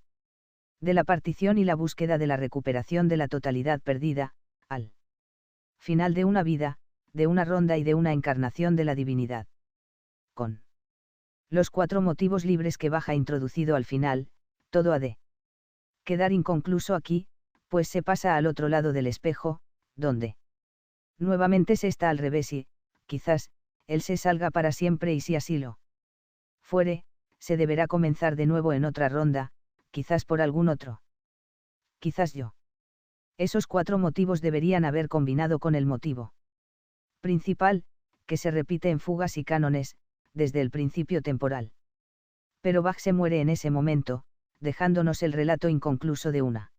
de la partición y la búsqueda de la recuperación de la totalidad perdida, al final de una vida, de una ronda y de una encarnación de la divinidad. Con los 4 motivos libres que Bach ha introducido al final, todo ha de quedar inconcluso aquí, pues se pasa al otro lado del espejo, donde nuevamente se está al revés y, quizás, él se salga para siempre y si así lo fuere, se deberá comenzar de nuevo en otra ronda, quizás por algún otro. Quizás yo. Esos 4 motivos deberían haber combinado con el motivo principal, que se repite en fugas y cánones, desde el principio temporal. Pero Bach se muere en ese momento, dejándonos el relato inconcluso de una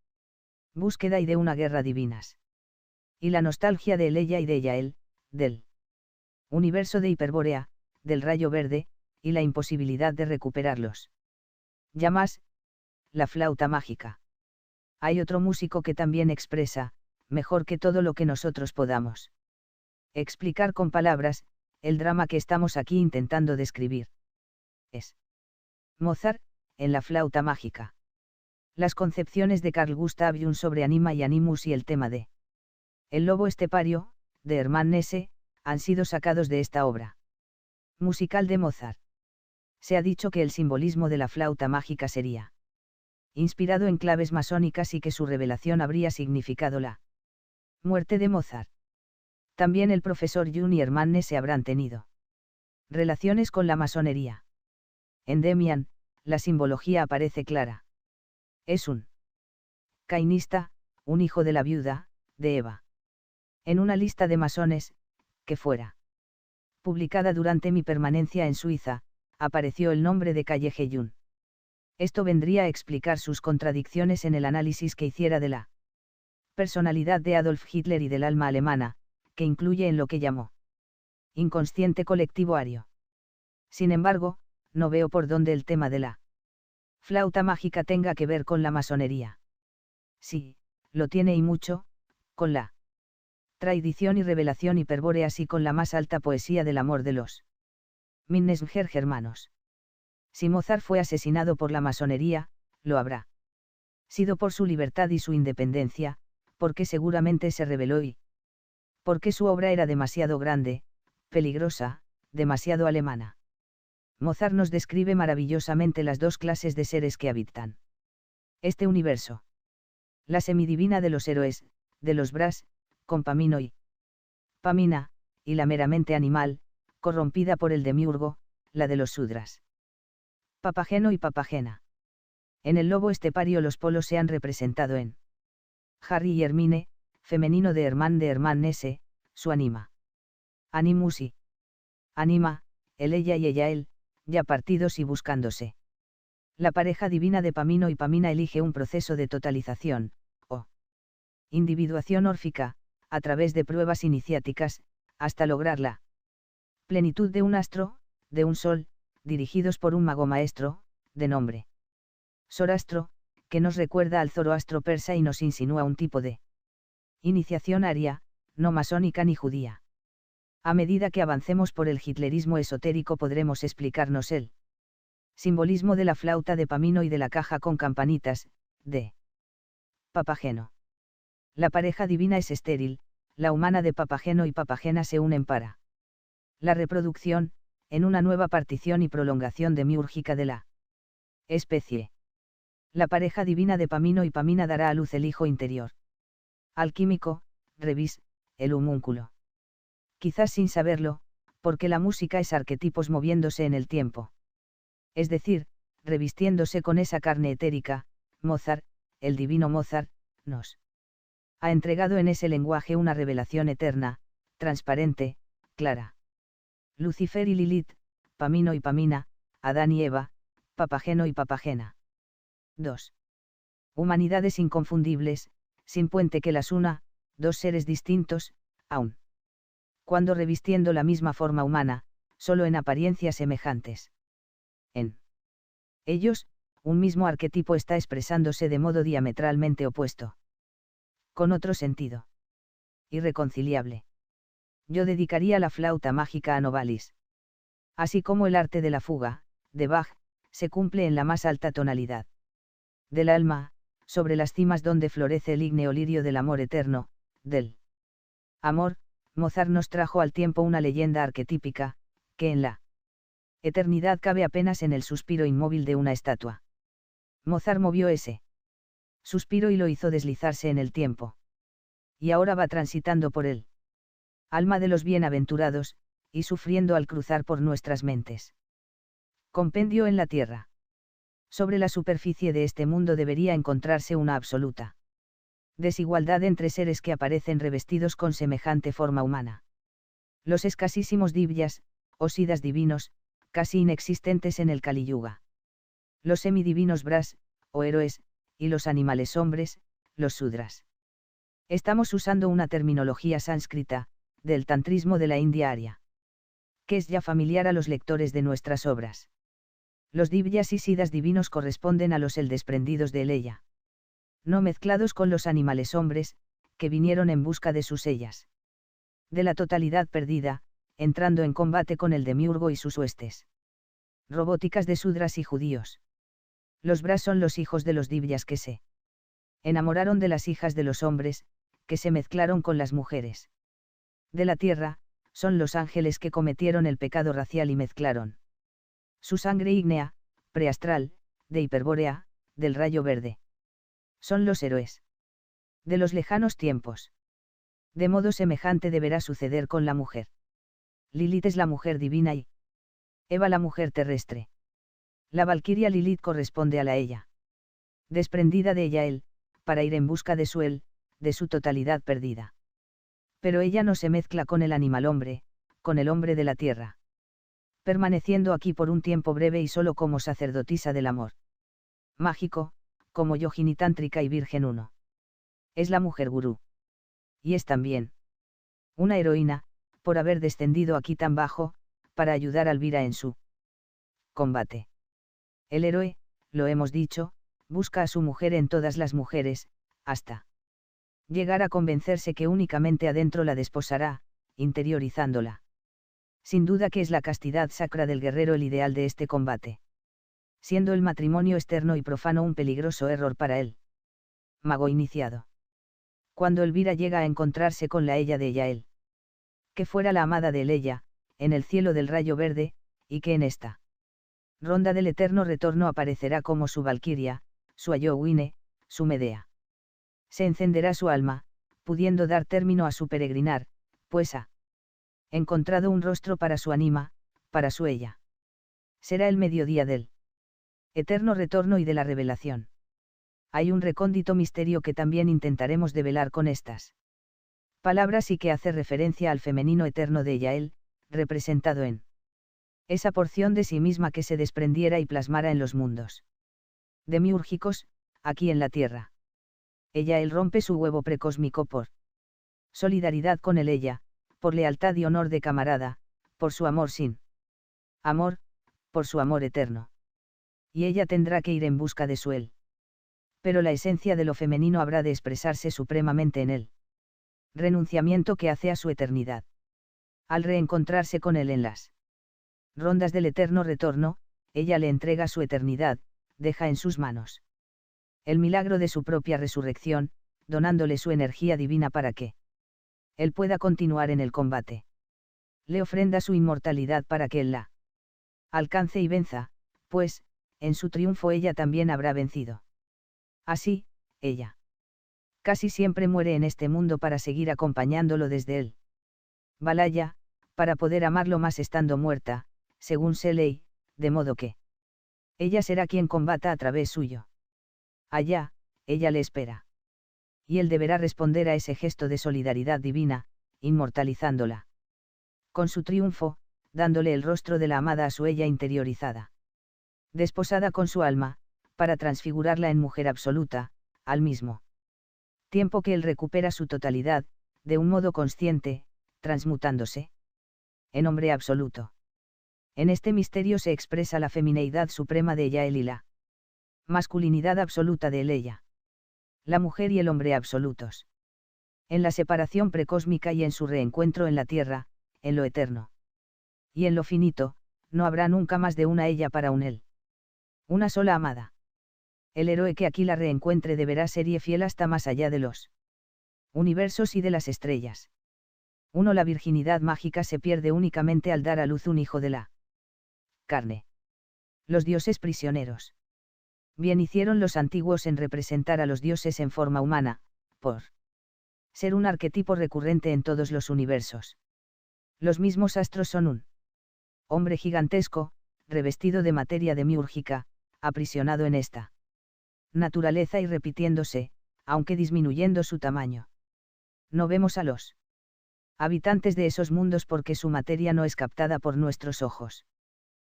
búsqueda y de una guerra divinas. Y la nostalgia de ella y de Yael, del universo de Hiperbórea, del rayo verde, y la imposibilidad de recuperarlos. Ya más, la flauta mágica. Hay otro músico que también expresa, mejor que todo lo que nosotros podamos explicar con palabras, el drama que estamos aquí intentando describir. Es Mozart, en la flauta mágica. Las concepciones de Carl Gustav Jung sobre Anima y Animus y el tema de El lobo estepario, de Hermann Hesse, han sido sacados de esta obra musical de Mozart. Se ha dicho que el simbolismo de la flauta mágica sería inspirado en claves masónicas y que su revelación habría significado la muerte de Mozart. También el profesor Jung y Hermann Hesse habrán tenido relaciones con la masonería. En Demian, la simbología aparece clara. Es un cainista, un hijo de la viuda, de Eva. En una lista de masones, que fuera publicada durante mi permanencia en Suiza, apareció el nombre de Kalle Jung. Esto vendría a explicar sus contradicciones en el análisis que hiciera de la personalidad de Adolf Hitler y del alma alemana, que incluye en lo que llamó inconsciente colectivo ario. Sin embargo, no veo por dónde el tema de la flauta mágica tenga que ver con la masonería. Sí, lo tiene y mucho, con la tradición y revelación hiperbórea, así con la más alta poesía del amor de los Minnesberg hermanos. Si Mozart fue asesinado por la masonería, lo habrá sido por su libertad y su independencia, porque seguramente se rebeló y porque su obra era demasiado grande, peligrosa, demasiado alemana. Mozart nos describe maravillosamente las dos clases de seres que habitan este universo. La semidivina de los héroes, de los Bras, con Pamino y Pamina, y la meramente animal, corrompida por el demiurgo, la de los Sudras. Papageno y Papagena. En el lobo estepario los polos se han representado en Harry y Hermine, femenino de Herman S., su anima. Animus y anima, el ella y ella él, ya partidos y buscándose. La pareja divina de Pamino y Pamina elige un proceso de totalización, o individuación órfica, a través de pruebas iniciáticas, hasta lograr la plenitud de un astro, de un sol, dirigidos por un mago maestro, de nombre Sorastro, que nos recuerda al Zoroastro persa y nos insinúa un tipo de iniciación aria, no masónica ni judía. A medida que avancemos por el hitlerismo esotérico podremos explicarnos el simbolismo de la flauta de Pamino y de la caja con campanitas, de Papageno. La pareja divina es estéril, la humana de Papageno y Papagena se unen para la reproducción, en una nueva partición y prolongación demiúrgica de la especie. La pareja divina de Pamino y Pamina dará a luz el hijo interior. Alquímico, Revis, el homúnculo. Quizás sin saberlo, porque la música es arquetipos moviéndose en el tiempo. Es decir, revistiéndose con esa carne etérica, Mozart, el divino Mozart, nos ha entregado en ese lenguaje una revelación eterna, transparente, clara. Lucifer y Lilith, Pamino y Pamina, Adán y Eva, Papageno y Papagena. 2. Humanidades inconfundibles, sin puente que las una, dos seres distintos, aún cuando revistiendo la misma forma humana, solo en apariencia semejantes. En ellos, un mismo arquetipo está expresándose de modo diametralmente opuesto. Con otro sentido. Irreconciliable. Yo dedicaría la flauta mágica a Novalis. Así como el arte de la fuga, de Bach, se cumple en la más alta tonalidad del alma, sobre las cimas donde florece el ígneo lirio del amor eterno, del amor, Mozart nos trajo al tiempo una leyenda arquetípica, que en la eternidad cabe apenas en el suspiro inmóvil de una estatua. Mozart movió ese suspiro y lo hizo deslizarse en el tiempo. Y ahora va transitando por él. Alma de los bienaventurados, y sufriendo al cruzar por nuestras mentes. Compendio en la tierra. Sobre la superficie de este mundo debería encontrarse una absoluta desigualdad entre seres que aparecen revestidos con semejante forma humana. Los escasísimos divyas, o siddhas divinos, casi inexistentes en el Kali Yuga. Los semidivinos Bras, o héroes, y los animales hombres, los Sudras. Estamos usando una terminología sánscrita, del tantrismo de la India aria, que es ya familiar a los lectores de nuestras obras. Los divyas y siddhas divinos corresponden a los el desprendidos de Eleya. No mezclados con los animales hombres, que vinieron en busca de sus ellas. De la totalidad perdida, entrando en combate con el demiurgo y sus huestes. Robóticas de Sudras y judíos. Los Bras son los hijos de los divyas que se enamoraron de las hijas de los hombres, que se mezclaron con las mujeres. De la tierra, son los ángeles que cometieron el pecado racial y mezclaron su sangre ígnea, preastral, de Hiperbórea, del rayo verde. Son los héroes de los lejanos tiempos. De modo semejante deberá suceder con la mujer. Lilith es la mujer divina y Eva la mujer terrestre. La valquiria Lilith corresponde a la ella. Desprendida de ella él, para ir en busca de su él, de su totalidad perdida. Pero ella no se mezcla con el animal hombre, con el hombre de la tierra. Permaneciendo aquí por un tiempo breve y solo como sacerdotisa del amor mágico, como yogini tántrica y virgen uno. Es la mujer gurú. Y es también una heroína, por haber descendido aquí tan bajo, para ayudar a Elvira en su combate. El héroe, lo hemos dicho, busca a su mujer en todas las mujeres, hasta llegar a convencerse que únicamente adentro la desposará, interiorizándola. Sin duda que es la castidad sacra del guerrero el ideal de este combate. Siendo el matrimonio externo y profano un peligroso error para él. Mago iniciado. Cuando Elvira llega a encontrarse con la ella de Yael. Que fuera la amada de Eleya, en el cielo del rayo verde, y que en esta ronda del eterno retorno aparecerá como su valquiria, su Ayowine, su Medea. Se encenderá su alma, pudiendo dar término a su peregrinar, pues ha encontrado un rostro para su anima, para su ella. Será el mediodía del eterno retorno y de la revelación. Hay un recóndito misterio que también intentaremos develar con estas palabras y que hace referencia al femenino eterno de Yael, representado en esa porción de sí misma que se desprendiera y plasmara en los mundos demiúrgicos, aquí en la tierra. Yael rompe su huevo precósmico por solidaridad con el ella, por lealtad y honor de camarada, por su amor sin amor, por su amor eterno. Y ella tendrá que ir en busca de su él. Pero la esencia de lo femenino habrá de expresarse supremamente en él. Renunciamiento que hace a su eternidad. Al reencontrarse con él en las rondas del eterno retorno, ella le entrega su eternidad, deja en sus manos el milagro de su propia resurrección, donándole su energía divina para que él pueda continuar en el combate. Le ofrenda su inmortalidad para que él la alcance y venza, pues, en su triunfo ella también habrá vencido. Así, ella casi siempre muere en este mundo para seguir acompañándolo desde él. Valaya, para poder amarlo más estando muerta, según se lee, de modo que ella será quien combata a través suyo. Allá, ella le espera. Y él deberá responder a ese gesto de solidaridad divina, inmortalizándola con su triunfo, dándole el rostro de la amada a su ella interiorizada. Desposada con su alma, para transfigurarla en mujer absoluta, al mismo tiempo que él recupera su totalidad, de un modo consciente, transmutándose en hombre absoluto. En este misterio se expresa la femineidad suprema de Yael y la masculinidad absoluta de ella. La mujer y el hombre absolutos. En la separación precósmica y en su reencuentro en la tierra, en lo eterno. Y en lo finito, no habrá nunca más de una ella para un él. Una sola amada. El héroe que aquí la reencuentre deberá ser y fiel hasta más allá de los universos y de las estrellas. La virginidad mágica se pierde únicamente al dar a luz un hijo de la carne. Los dioses prisioneros. Bien hicieron los antiguos en representar a los dioses en forma humana, por ser un arquetipo recurrente en todos los universos. Los mismos astros son un hombre gigantesco, revestido de materia demiúrgica, aprisionado en esta naturaleza y repitiéndose, aunque disminuyendo su tamaño. No vemos a los habitantes de esos mundos porque su materia no es captada por nuestros ojos.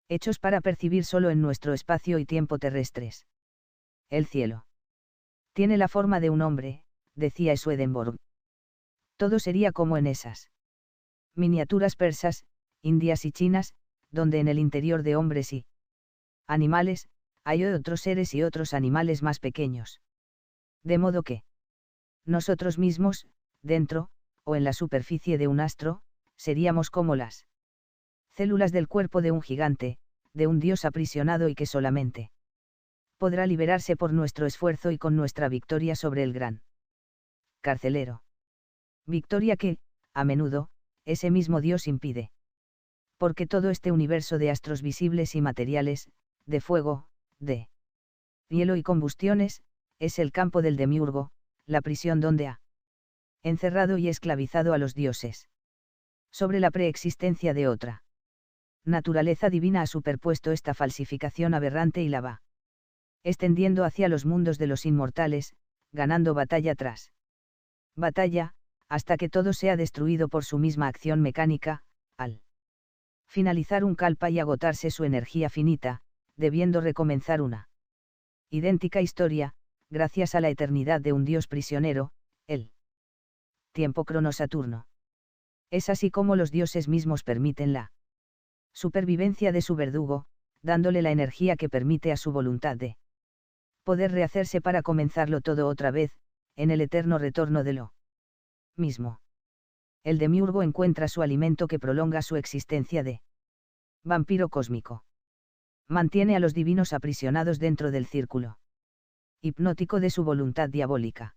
Hechos para percibir solo en nuestro espacio y tiempo terrestres. El cielo tiene la forma de un hombre, decía Swedenborg. Todo sería como en esas miniaturas persas, indias y chinas, donde en el interior de hombres y animales, hay otros seres y otros animales más pequeños. De modo que nosotros mismos, dentro, o en la superficie de un astro, seríamos como las células del cuerpo de un gigante, de un dios aprisionado y que solamente podrá liberarse por nuestro esfuerzo y con nuestra victoria sobre el gran carcelero. Victoria que, a menudo, ese mismo Dios impide. Porque todo este universo de astros visibles y materiales, de fuego, de hielo y combustiones, es el campo del demiurgo, la prisión donde ha encerrado y esclavizado a los dioses. Sobre la preexistencia de otra naturaleza divina ha superpuesto esta falsificación aberrante y la va extendiendo hacia los mundos de los inmortales, ganando batalla tras batalla, hasta que todo sea destruido por su misma acción mecánica, al finalizar un kalpa y agotarse su energía finita, debiendo recomenzar una idéntica historia, gracias a la eternidad de un dios prisionero, el tiempo cronosaturno. Es así como los dioses mismos permiten la supervivencia de su verdugo, dándole la energía que permite a su voluntad de poder rehacerse para comenzarlo todo otra vez, en el eterno retorno de lo mismo. El demiurgo encuentra su alimento que prolonga su existencia de vampiro cósmico. Mantiene a los divinos aprisionados dentro del círculo hipnótico de su voluntad diabólica.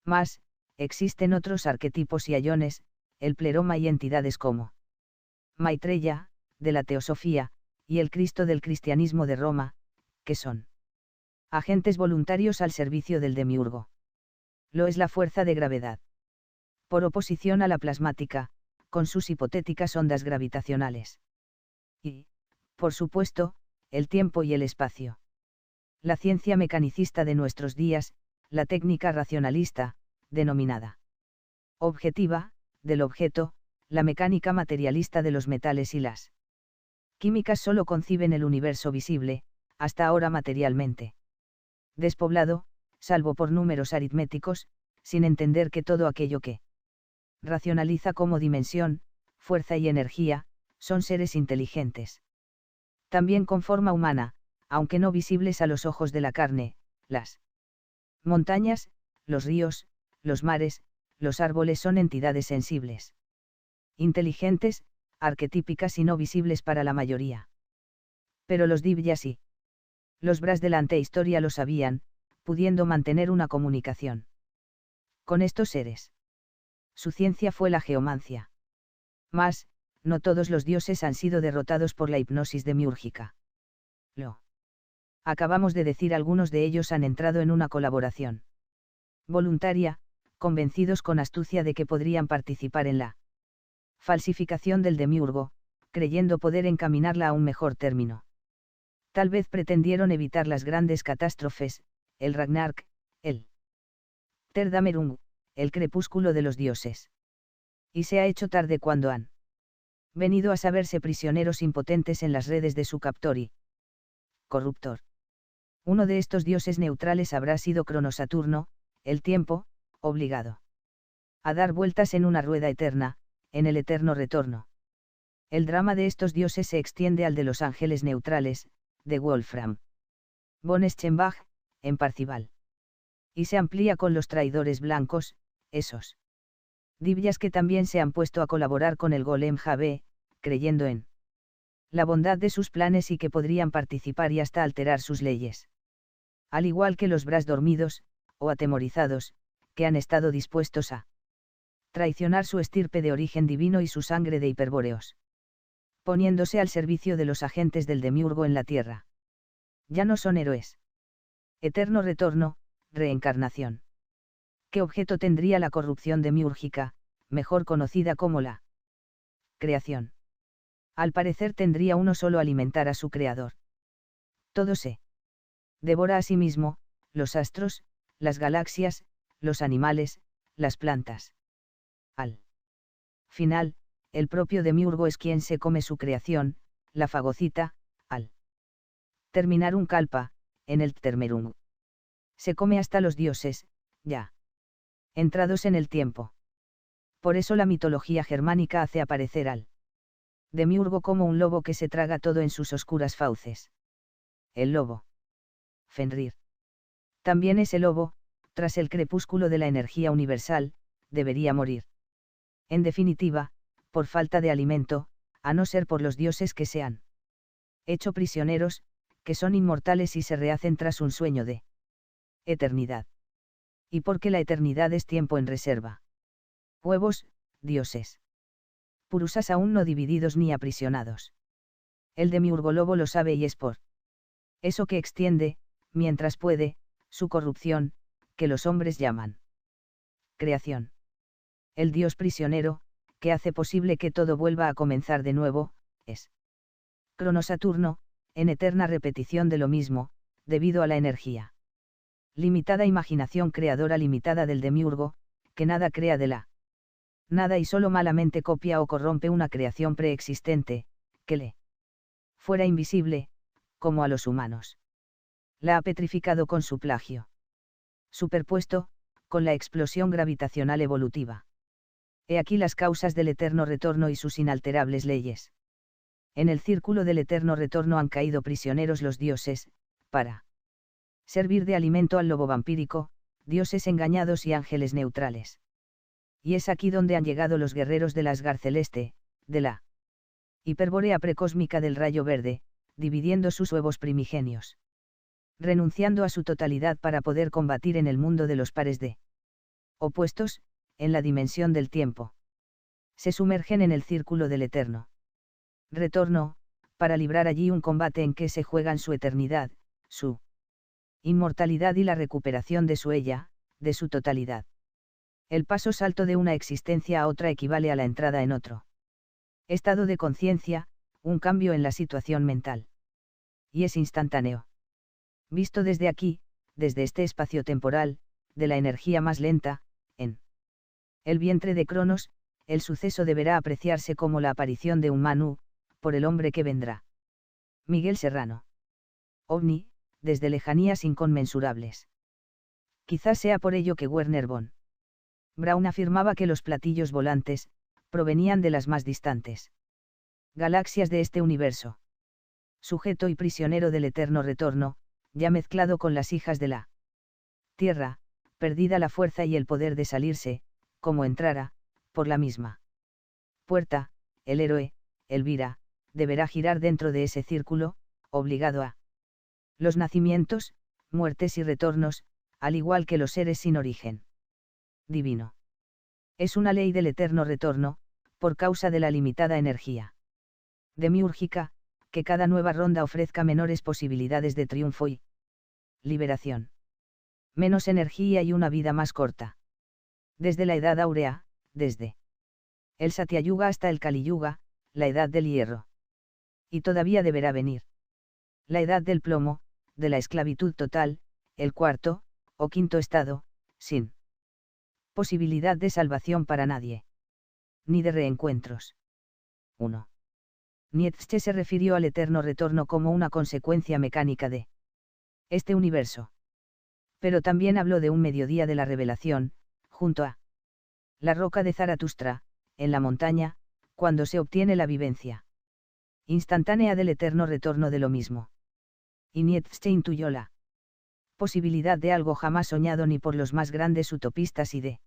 Mas, existen otros arquetipos y ayones, el pleroma y entidades como Maitreya, de la teosofía, y el Cristo del cristianismo de Roma, que son agentes voluntarios al servicio del demiurgo. Lo es la fuerza de gravedad. Por oposición a la plasmática, con sus hipotéticas ondas gravitacionales. Y, por supuesto, el tiempo y el espacio. La ciencia mecanicista de nuestros días, la técnica racionalista, denominada objetiva, del objeto, la mecánica materialista de los metales y las químicas solo conciben el universo visible, hasta ahora materialmente despoblado, salvo por números aritméticos, sin entender que todo aquello que racionaliza como dimensión, fuerza y energía, son seres inteligentes. También con forma humana, aunque no visibles a los ojos de la carne, las montañas, los ríos, los mares, los árboles son entidades sensibles. Inteligentes, arquetípicas y no visibles para la mayoría. Pero los divyas y los Brahmas de la antehistoria lo sabían, pudiendo mantener una comunicación con estos seres. Su ciencia fue la geomancia. Mas, no todos los dioses han sido derrotados por la hipnosis demiúrgica. Lo acabamos de decir, algunos de ellos han entrado en una colaboración voluntaria, convencidos con astucia de que podrían participar en la falsificación del demiurgo, creyendo poder encaminarla a un mejor término. Tal vez pretendieron evitar las grandes catástrofes, el Ragnarök, el Terdamerung, el crepúsculo de los dioses. Y se ha hecho tarde cuando han venido a saberse prisioneros impotentes en las redes de su captor y corruptor. Uno de estos dioses neutrales habrá sido Cronosaturno, el tiempo, obligado a dar vueltas en una rueda eterna, en el eterno retorno. El drama de estos dioses se extiende al de los ángeles neutrales, de Wolfram von Eschenbach, en Parcival. Y se amplía con los traidores blancos, esos divyas que también se han puesto a colaborar con el Golem Jabé, creyendo en la bondad de sus planes y que podrían participar y hasta alterar sus leyes. Al igual que los Brahmas dormidos, o atemorizados, que han estado dispuestos a traicionar su estirpe de origen divino y su sangre de hiperbóreos, poniéndose al servicio de los agentes del demiurgo en la tierra. Ya no son héroes. Eterno retorno, reencarnación. ¿Qué objeto tendría la corrupción demiúrgica, mejor conocida como la creación? Al parecer tendría uno solo: alimentar a su creador. Todo se devora a sí mismo, los astros, las galaxias, los animales, las plantas. Al final, el propio demiurgo es quien se come su creación, la fagocita, al terminar un kalpa, en el Termerung. Se come hasta los dioses, ya entrados en el tiempo. Por eso la mitología germánica hace aparecer al demiurgo como un lobo que se traga todo en sus oscuras fauces. El lobo Fenrir también ese lobo, tras el crepúsculo de la energía universal, debería morir. En definitiva, por falta de alimento, a no ser por los dioses que se han hecho prisioneros, que son inmortales y se rehacen tras un sueño de eternidad. Y porque la eternidad es tiempo en reserva. Huevos, dioses. Purusas aún no divididos ni aprisionados. El demiurgo lobo lo sabe y es por eso que extiende, mientras puede, su corrupción, que los hombres llaman creación. El dios prisionero, que hace posible que todo vuelva a comenzar de nuevo, es Cronosaturno, en eterna repetición de lo mismo, debido a la energía limitada imaginación creadora limitada del demiurgo, que nada crea de la nada y solo malamente copia o corrompe una creación preexistente, que le fuera invisible, como a los humanos. La ha petrificado con su plagio. Superpuesto, con la explosión gravitacional evolutiva. He aquí las causas del eterno retorno y sus inalterables leyes. En el círculo del eterno retorno han caído prisioneros los dioses, para servir de alimento al lobo vampírico, dioses engañados y ángeles neutrales. Y es aquí donde han llegado los guerreros del Asgard celeste, de la hiperbórea precósmica del rayo verde, dividiendo sus huevos primigenios. Renunciando a su totalidad para poder combatir en el mundo de los pares de opuestos, en la dimensión del tiempo. Se sumergen en el círculo del eterno Retorno, para librar allí un combate en que se juegan su eternidad, su inmortalidad y la recuperación de su ella, de su totalidad. El paso salto de una existencia a otra equivale a la entrada en otro estado de conciencia, un cambio en la situación mental. Y es instantáneo. Visto desde aquí, desde este espacio temporal, de la energía más lenta, en el vientre de Cronos, el suceso deberá apreciarse como la aparición de un Manu, por el hombre que vendrá. Miguel Serrano. OVNI, desde lejanías inconmensurables. Quizás sea por ello que Werner von Braun afirmaba que los platillos volantes, provenían de las más distantes galaxias de este universo. Sujeto y prisionero del eterno retorno, ya mezclado con las hijas de la tierra, perdida la fuerza y el poder de salirse, como entrara, por la misma puerta, el héroe, Elvira, deberá girar dentro de ese círculo, obligado a los nacimientos, muertes y retornos, al igual que los seres sin origen divino. Es una ley del eterno retorno, por causa de la limitada energía demiúrgica, que cada nueva ronda ofrezca menores posibilidades de triunfo y liberación. Menos energía y una vida más corta. Desde la Edad Áurea, desde el Satyayuga hasta el Kaliyuga, la Edad del Hierro. Y todavía deberá venir la Edad del Plomo, de la esclavitud total, el cuarto, o quinto estado, sin posibilidad de salvación para nadie. Ni de reencuentros. 1. Nietzsche se refirió al eterno retorno como una consecuencia mecánica de este universo. Pero también habló de un mediodía de la revelación, junto a la roca de Zaratustra, en la montaña, cuando se obtiene la vivencia instantánea del eterno retorno de lo mismo. Y Nietzsche intuyó la posibilidad de algo jamás soñado ni por los más grandes utopistas y de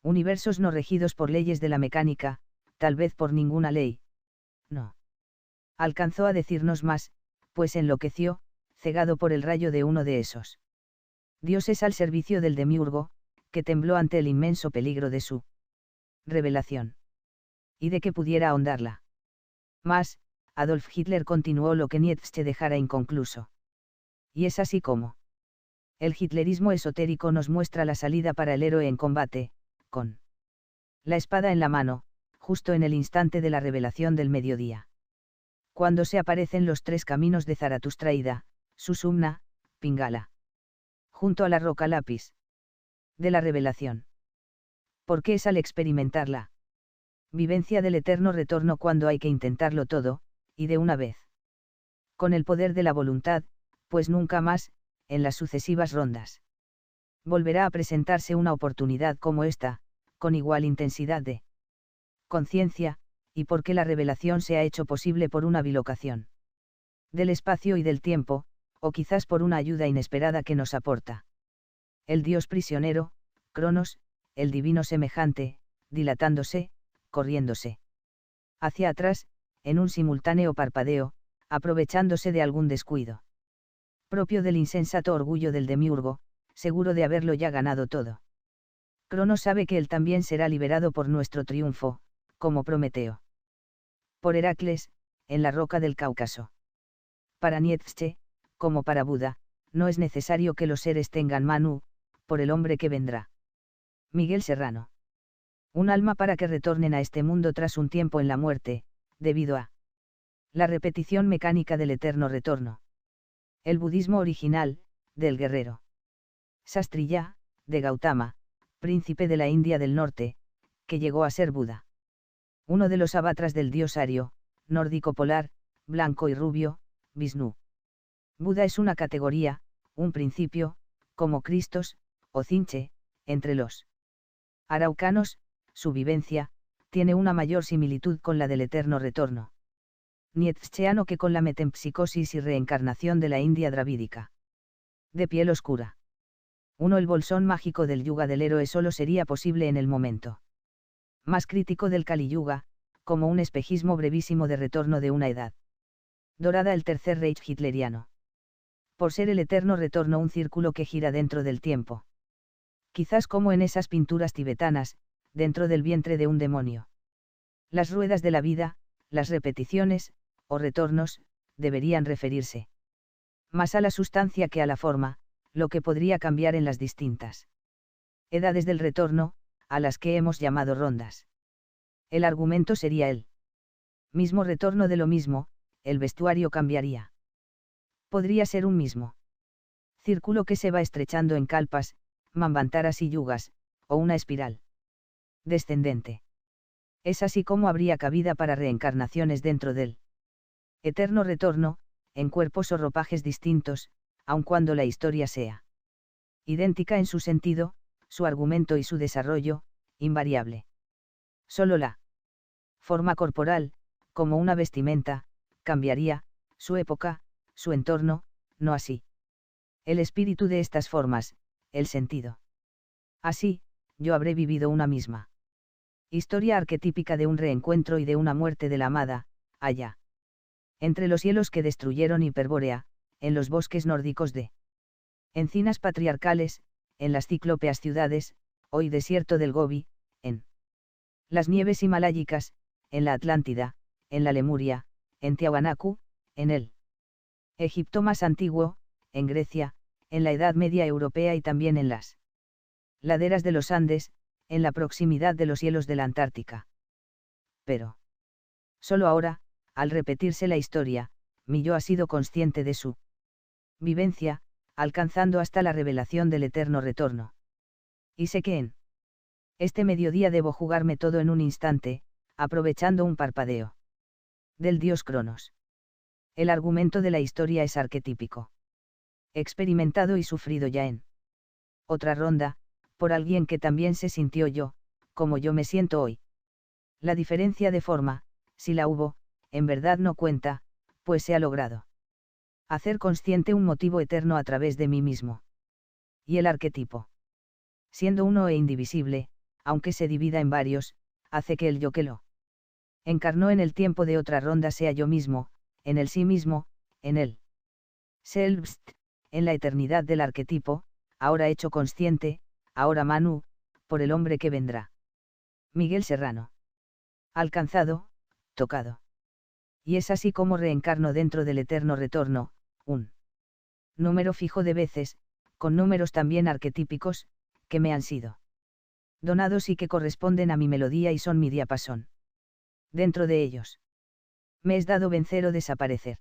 universos no regidos por leyes de la mecánica, tal vez por ninguna ley. No alcanzó a decirnos más, pues enloqueció, cegado por el rayo de uno de esos dioses al servicio del demiurgo, que tembló ante el inmenso peligro de su revelación. Y de que pudiera ahondarla más, Adolf Hitler continuó lo que Nietzsche dejara inconcluso. Y es así como el hitlerismo esotérico nos muestra la salida para el héroe en combate, con la espada en la mano, justo en el instante de la revelación del mediodía. Cuando se aparecen los tres caminos de Zaratustra, Susumna, Pingala. Junto a la roca lápiz de la revelación. Porque es al experimentar la vivencia del eterno retorno cuando hay que intentarlo todo, y de una vez. Con el poder de la voluntad, pues nunca más, en las sucesivas rondas. Volverá a presentarse una oportunidad como esta, con igual intensidad de conciencia, y porque la revelación se ha hecho posible por una bilocación del espacio y del tiempo, o quizás por una ayuda inesperada que nos aporta el Dios prisionero, Cronos, el divino semejante, dilatándose, corriéndose hacia atrás, en un simultáneo parpadeo, aprovechándose de algún descuido propio del insensato orgullo del demiurgo, seguro de haberlo ya ganado todo. Cronos sabe que él también será liberado por nuestro triunfo, como Prometeo. Por Heracles, en la roca del Cáucaso. Para Nietzsche, como para Buda, no es necesario que los seres tengan Manu, por el hombre que vendrá. Miguel Serrano. Un alma para que retornen a este mundo tras un tiempo en la muerte, debido a la repetición mecánica del eterno retorno. El budismo original, del guerrero Sastriya, de Gautama, príncipe de la India del Norte, que llegó a ser Buda. Uno de los avatras del dios Ario, nórdico polar, blanco y rubio, Vishnu. Buda es una categoría, un principio, como Cristos, o Cinche, entre los araucanos, su vivencia, tiene una mayor similitud con la del eterno retorno nietzscheano que con la metempsicosis y reencarnación de la India dravídica. De piel oscura. El bolsón mágico del yuga del héroe solo sería posible en el momento más crítico del Kali Yuga, como un espejismo brevísimo de retorno de una edad dorada, el tercer Reich hitleriano. Por ser el eterno retorno un círculo que gira dentro del tiempo. Quizás como en esas pinturas tibetanas, dentro del vientre de un demonio. Las ruedas de la vida, las repeticiones, o retornos, deberían referirse más a la sustancia que a la forma, lo que podría cambiar en las distintas edades del retorno, a las que hemos llamado rondas. El argumento sería el mismo retorno de lo mismo, el vestuario cambiaría. Podría ser un mismo círculo que se va estrechando en kalpas, manvantaras y yugas, o una espiral descendente. Es así como habría cabida para reencarnaciones dentro del eterno retorno, en cuerpos o ropajes distintos, aun cuando la historia sea idéntica en su sentido, su argumento y su desarrollo, invariable. Solo la forma corporal, como una vestimenta, cambiaría, su época, su entorno, no así el espíritu de estas formas, el sentido. Así, yo habré vivido una misma historia arquetípica de un reencuentro y de una muerte de la amada, allá entre los cielos que destruyeron Hiperbórea, en los bosques nórdicos de encinas patriarcales, en las ciclópeas ciudades, hoy desierto del Gobi, en las nieves himalayicas, en la Atlántida, en la Lemuria, en Tiahuanacu, en el Egipto más antiguo, en Grecia, en la Edad Media europea y también en las laderas de los Andes, en la proximidad de los hielos de la Antártica. Pero solo ahora, al repetirse la historia, mi yo ha sido consciente de su vivencia, alcanzando hasta la revelación del eterno retorno. Y sé que en este mediodía debo jugarme todo en un instante, aprovechando un parpadeo del dios Cronos. El argumento de la historia es arquetípico. Experimentado y sufrido ya en otra ronda, por alguien que también se sintió yo, como yo me siento hoy. La diferencia de forma, si la hubo, en verdad no cuenta, pues se ha logrado hacer consciente un motivo eterno a través de mí mismo. Y el arquetipo, siendo uno e indivisible, aunque se divida en varios, hace que el yo que lo encarnó en el tiempo de otra ronda sea yo mismo, en el sí mismo, en el selbst, en la eternidad del arquetipo, ahora hecho consciente, ahora Manu, por el hombre que vendrá. Miguel Serrano. Alcanzado, tocado. Y es así como reencarno dentro del eterno retorno, un número fijo de veces, con números también arquetípicos, que me han sido donados y que corresponden a mi melodía y son mi diapasón. Dentro de ellos me es dado vencer o desaparecer.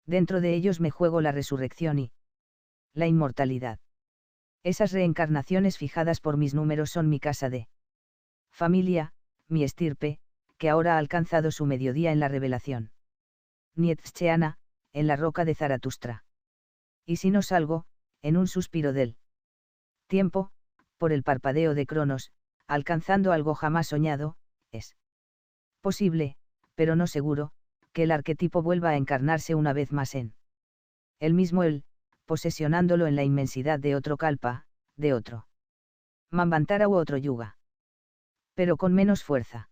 Dentro de ellos me juego la resurrección y la inmortalidad. Esas reencarnaciones fijadas por mis números son mi casa de familia, mi estirpe, que ahora ha alcanzado su mediodía en la revelación nietzscheana, en la roca de Zaratustra. Y si no salgo, en un suspiro del tiempo, por el parpadeo de Cronos, alcanzando algo jamás soñado, es posible, pero no seguro, que el arquetipo vuelva a encarnarse una vez más en el mismo él, posesionándolo en la inmensidad de otro kalpa, de otro manvantara u otro yuga. Pero con menos fuerza.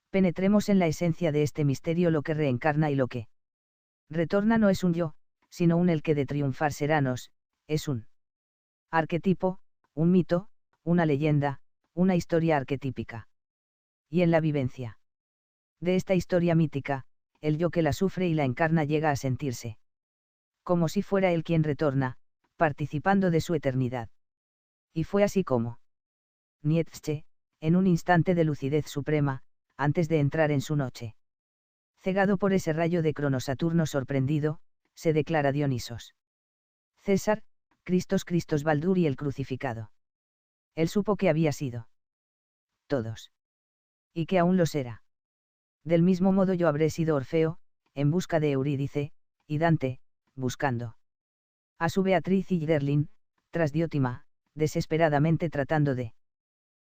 Penetremos en la esencia de este misterio. Lo que reencarna y lo que retorna no es un yo, sino un el que de triunfar seranos, es un arquetipo, un mito, una leyenda, una historia arquetípica. Y en la vivencia de esta historia mítica, el yo que la sufre y la encarna llega a sentirse como si fuera él quien retorna, participando de su eternidad. Y fue así como Nietzsche, en un instante de lucidez suprema, antes de entrar en su noche cegado por ese rayo de Crono-Saturno sorprendido, se declara Dionisos. César, Christos Baldur y el crucificado. Él supo que había sido todos. Y que aún lo será. Del mismo modo yo habré sido Orfeo, en busca de Eurídice, y Dante, buscando a su Beatriz y Derlin, tras Diótima, desesperadamente tratando de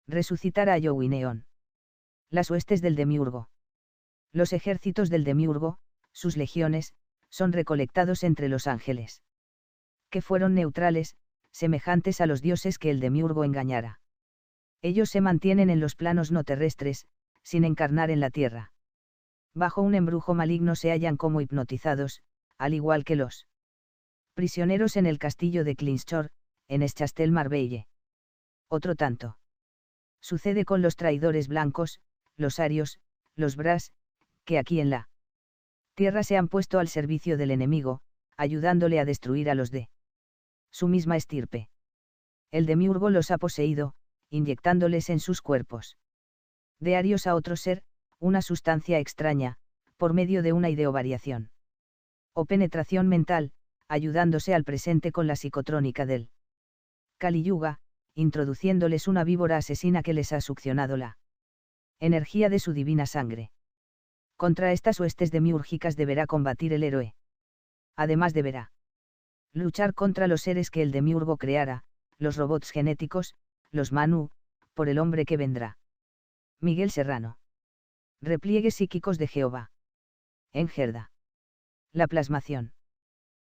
resucitar a Youineón. Las huestes del Demiurgo. Los ejércitos del Demiurgo, sus legiones, son recolectados entre los ángeles. Que fueron neutrales, semejantes a los dioses que el Demiurgo engañara. Ellos se mantienen en los planos no terrestres, sin encarnar en la tierra. Bajo un embrujo maligno se hallan como hipnotizados, al igual que los prisioneros en el castillo de Clinchor, en Eschastel-Marbelle. Otro tanto sucede con los traidores blancos, los arios, los bras, que aquí en la tierra se han puesto al servicio del enemigo, ayudándole a destruir a los de su misma estirpe. El demiurgo los ha poseído, inyectándoles en sus cuerpos diarios a otro ser, una sustancia extraña, por medio de una ideovariación o penetración mental, ayudándose al presente con la psicotrónica del Kali Yuga, introduciéndoles una víbora asesina que les ha succionado la energía de su divina sangre. Contra estas huestes demiúrgicas deberá combatir el héroe. Además deberá luchar contra los seres que el demiurgo creara, los robots genéticos, los Manu, por el hombre que vendrá. Miguel Serrano. Repliegues psíquicos de Jehová. En Gerda. La plasmación.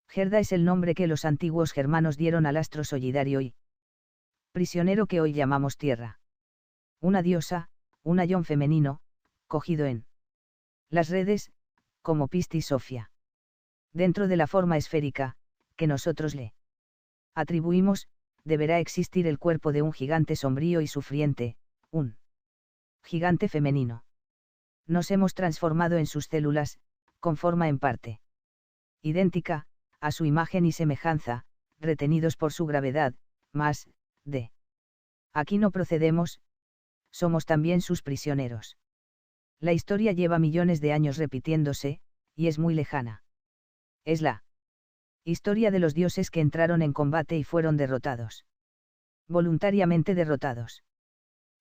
Gerda es el nombre que los antiguos germanos dieron al astro solidario y prisionero que hoy llamamos tierra. Una diosa, un ayón femenino, cogido en las redes, como Pistis Sofia. Dentro de la forma esférica, que nosotros le atribuimos, deberá existir el cuerpo de un gigante sombrío y sufriente, un gigante femenino. Nos hemos transformado en sus células, con forma en parte idéntica, a su imagen y semejanza, retenidos por su gravedad, mas, de aquí no procedemos, somos también sus prisioneros. La historia lleva millones de años repitiéndose, y es muy lejana. Es la historia de los dioses que entraron en combate y fueron derrotados. Voluntariamente derrotados.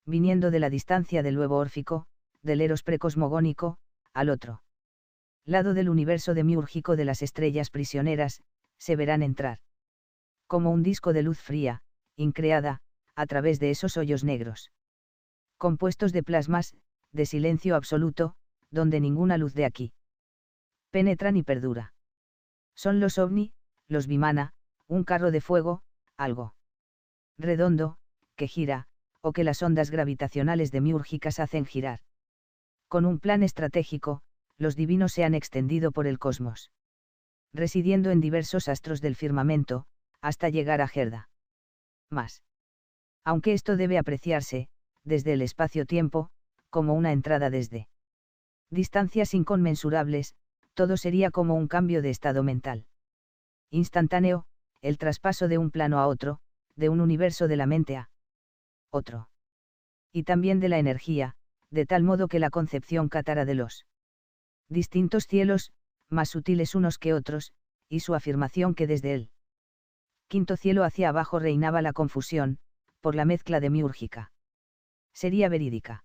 Viniendo de la distancia del huevo órfico, del eros precosmogónico, al otro lado del universo demiúrgico de las estrellas prisioneras, se verán entrar. Como un disco de luz fría, increada, a través de esos hoyos negros. Compuestos de plasmas, de silencio absoluto, donde ninguna luz de aquí penetra ni perdura. Son los ovni, los vimana, un carro de fuego, algo redondo, que gira, o que las ondas gravitacionales demiúrgicas hacen girar. Con un plan estratégico, los divinos se han extendido por el cosmos, residiendo en diversos astros del firmamento, hasta llegar a Gerda. Más. Aunque esto debe apreciarse, desde el espacio-tiempo, como una entrada desde distancias inconmensurables, todo sería como un cambio de estado mental. Instantáneo, el traspaso de un plano a otro, de un universo de la mente a otro. Y también de la energía, de tal modo que la concepción cátara de los distintos cielos, más sutiles unos que otros, y su afirmación que desde el quinto cielo hacia abajo reinaba la confusión, por la mezcla demiúrgica. Sería verídica.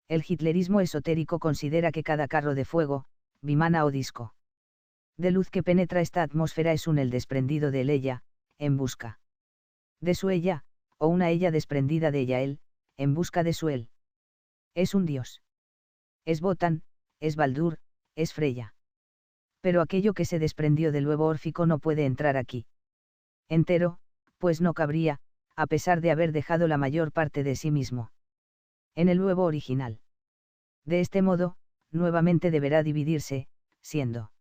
El hitlerismo esotérico considera que cada carro de fuego, vimana o disco de luz que penetra esta atmósfera es un el desprendido de ella, en busca de su ella, o una ella desprendida de ella él, en busca de su él. Es un dios. Es Botán, es Baldur, es Freya. Pero aquello que se desprendió del huevo órfico no puede entrar aquí entero, pues no cabría, a pesar de haber dejado la mayor parte de sí mismo en el huevo original. De este modo, nuevamente deberá dividirse, siendo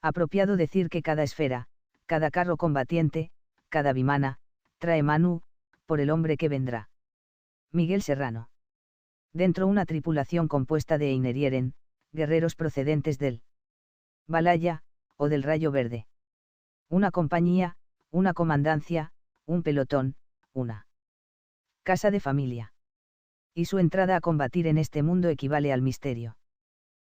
apropiado decir que cada esfera, cada carro combatiente, cada vimana, trae Manu, por el hombre que vendrá. Miguel Serrano. Dentro una tripulación compuesta de Einherjeren, guerreros procedentes del Valhalla, o del Rayo Verde. Una compañía, una comandancia, un pelotón, una casa de familia. Y su entrada a combatir en este mundo equivale al misterio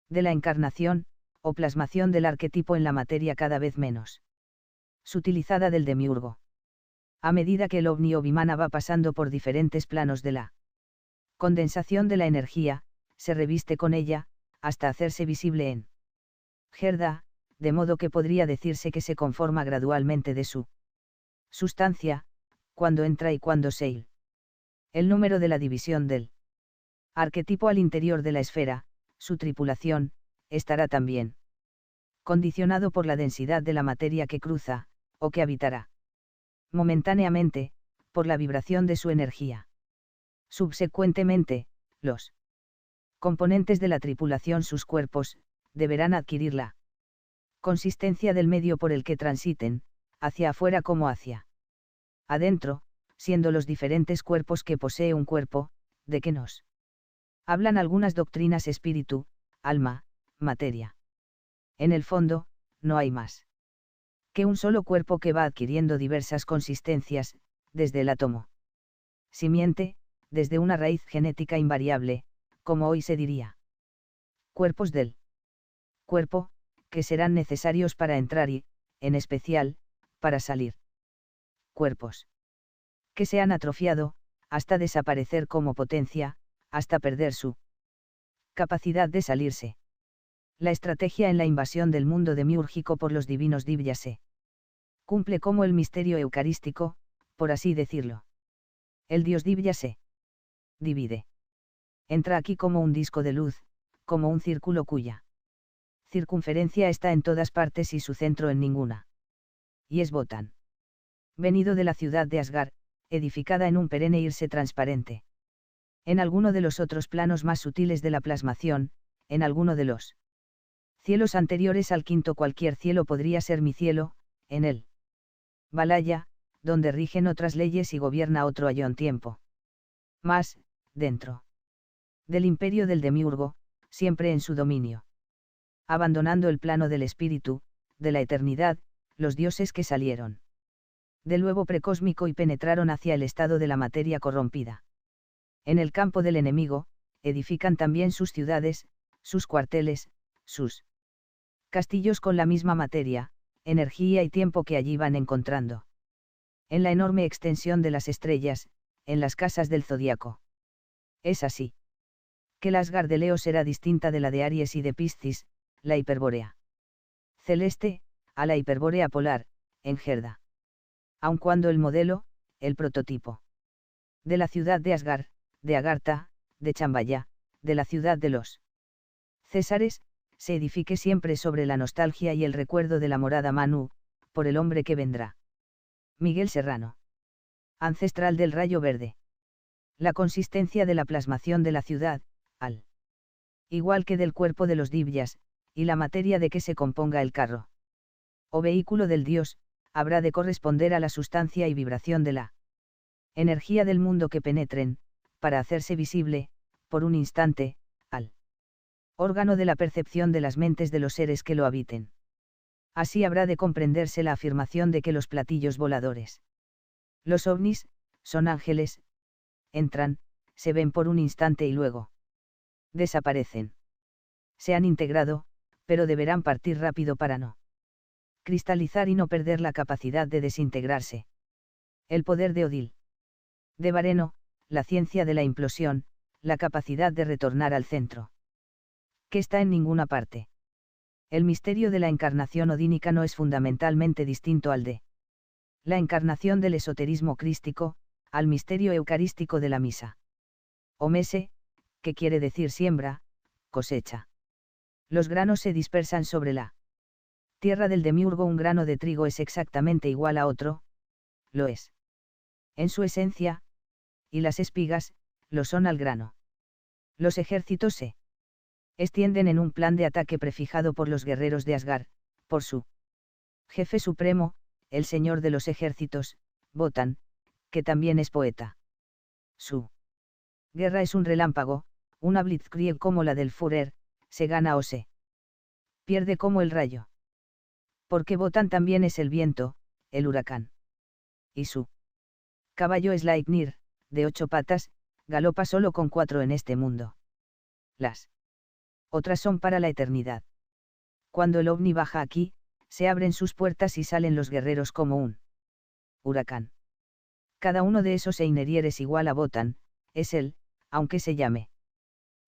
de la encarnación, o plasmación del arquetipo en la materia cada vez menos sutilizada del demiurgo. A medida que el ovni o vimana va pasando por diferentes planos de la condensación de la energía, se reviste con ella, hasta hacerse visible en Gerda, de modo que podría decirse que se conforma gradualmente de su sustancia, cuando entra y cuando se el número de la división del arquetipo al interior de la esfera, su tripulación, estará también condicionado por la densidad de la materia que cruza, o que habitará momentáneamente, por la vibración de su energía. Subsecuentemente, los componentes de la tripulación, sus cuerpos, deberán adquirir la consistencia del medio por el que transiten, hacia afuera como hacia adentro, siendo los diferentes cuerpos que posee un cuerpo, de que nos hablan algunas doctrinas espíritu, alma, materia. En el fondo, no hay más que un solo cuerpo que va adquiriendo diversas consistencias, desde el átomo simiente, desde una raíz genética invariable, como hoy se diría. Cuerpos del cuerpo, que serán necesarios para entrar y, en especial, para salir. Cuerpos que se han atrofiado, hasta desaparecer como potencia, hasta perder su capacidad de salirse. La estrategia en la invasión del mundo demiúrgico por los divinos Divya se cumple como el misterio eucarístico, por así decirlo. El dios Divya se divide. Entra aquí como un disco de luz, como un círculo cuya circunferencia está en todas partes y su centro en ninguna. Y es Wotan. Venido de la ciudad de Asgard, edificada en un perenne irse transparente. En alguno de los otros planos más sutiles de la plasmación, en alguno de los cielos anteriores al quinto cualquier cielo podría ser mi cielo, en él. Valaya, donde rigen otras leyes y gobierna otro ayón tiempo. Más, dentro del imperio del demiurgo, siempre en su dominio. Abandonando el plano del espíritu, de la eternidad, los dioses que salieron del huevo precósmico y penetraron hacia el estado de la materia corrompida. En el campo del enemigo, edifican también sus ciudades, sus cuarteles, sus castillos con la misma materia, energía y tiempo que allí van encontrando. En la enorme extensión de las estrellas, en las casas del zodiaco. Es así. Que la Asgard de Leo será distinta de la de Aries y de Piscis, la hiperbórea celeste, a la hiperbórea polar, en Gerda. Aun cuando el modelo, el prototipo de la ciudad de Asgard, de Agartha, de Chambaya, de la ciudad de los Césares, se edifique siempre sobre la nostalgia y el recuerdo de la morada Manu, por el hombre que vendrá. Miguel Serrano. Ancestral del rayo verde. La consistencia de la plasmación de la ciudad, al igual que del cuerpo de los Divyas, y la materia de que se componga el carro o vehículo del dios, habrá de corresponder a la sustancia y vibración de la energía del mundo que penetren, para hacerse visible, por un instante, al órgano de la percepción de las mentes de los seres que lo habiten. Así habrá de comprenderse la afirmación de que los platillos voladores, los ovnis, son ángeles, entran, se ven por un instante y luego desaparecen. Se han integrado, pero deberán partir rápido para no cristalizar y no perder la capacidad de desintegrarse. El poder de Odil. De Vareno, la ciencia de la implosión, la capacidad de retornar al centro. Que está en ninguna parte. El misterio de la encarnación odínica no es fundamentalmente distinto al de la encarnación del esoterismo crístico, al misterio eucarístico de la misa. Omese, que quiere decir siembra, cosecha. Los granos se dispersan sobre la tierra del demiurgo. Un grano de trigo es exactamente igual a otro, lo es en su esencia, y las espigas, lo son al grano. Los ejércitos se extienden en un plan de ataque prefijado por los guerreros de Asgard, por su jefe supremo, el señor de los ejércitos, Wotan, que también es poeta. Su guerra es un relámpago, una blitzkrieg como la del Führer, se gana o se pierde como el rayo. Porque Wotan también es el viento, el huracán. Y su caballo es Leitnir, de 8 patas, galopa solo con 4 en este mundo. Las otras son para la eternidad. Cuando el ovni baja aquí, se abren sus puertas y salen los guerreros como un huracán. Cada uno de esos Einherjer es igual a Wotan, es él, aunque se llame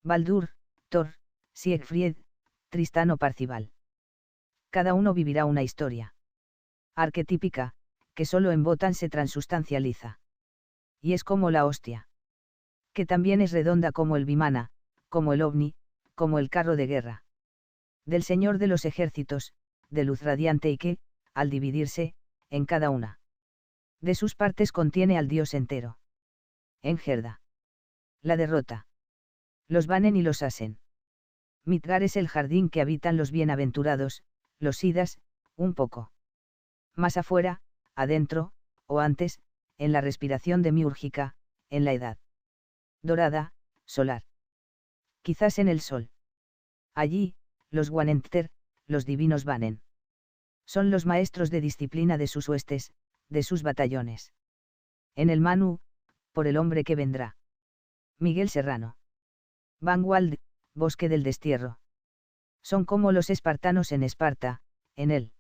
Baldur, Thor, Siegfried, Tristán o Parcival. Cada uno vivirá una historia arquetípica, que solo en Wotan se transustancializa. Y es como la hostia. Que también es redonda como el Vimana, como el ovni, como el carro de guerra. Del Señor de los ejércitos, de luz radiante y que, al dividirse, en cada una de sus partes contiene al Dios entero. En Gerda. La derrota. Los Vanen y los Asen. Midgard es el jardín que habitan los bienaventurados, los Siddhas, un poco más afuera, adentro, o antes, en la respiración demiúrgica, en la edad dorada, solar. Quizás en el sol. Allí, los Wanenter, los divinos Vanen. Son los maestros de disciplina de sus huestes, de sus batallones. En el Manu, por el hombre que vendrá. Miguel Serrano. Vanwald, bosque del destierro. Son como los espartanos en Esparta, en el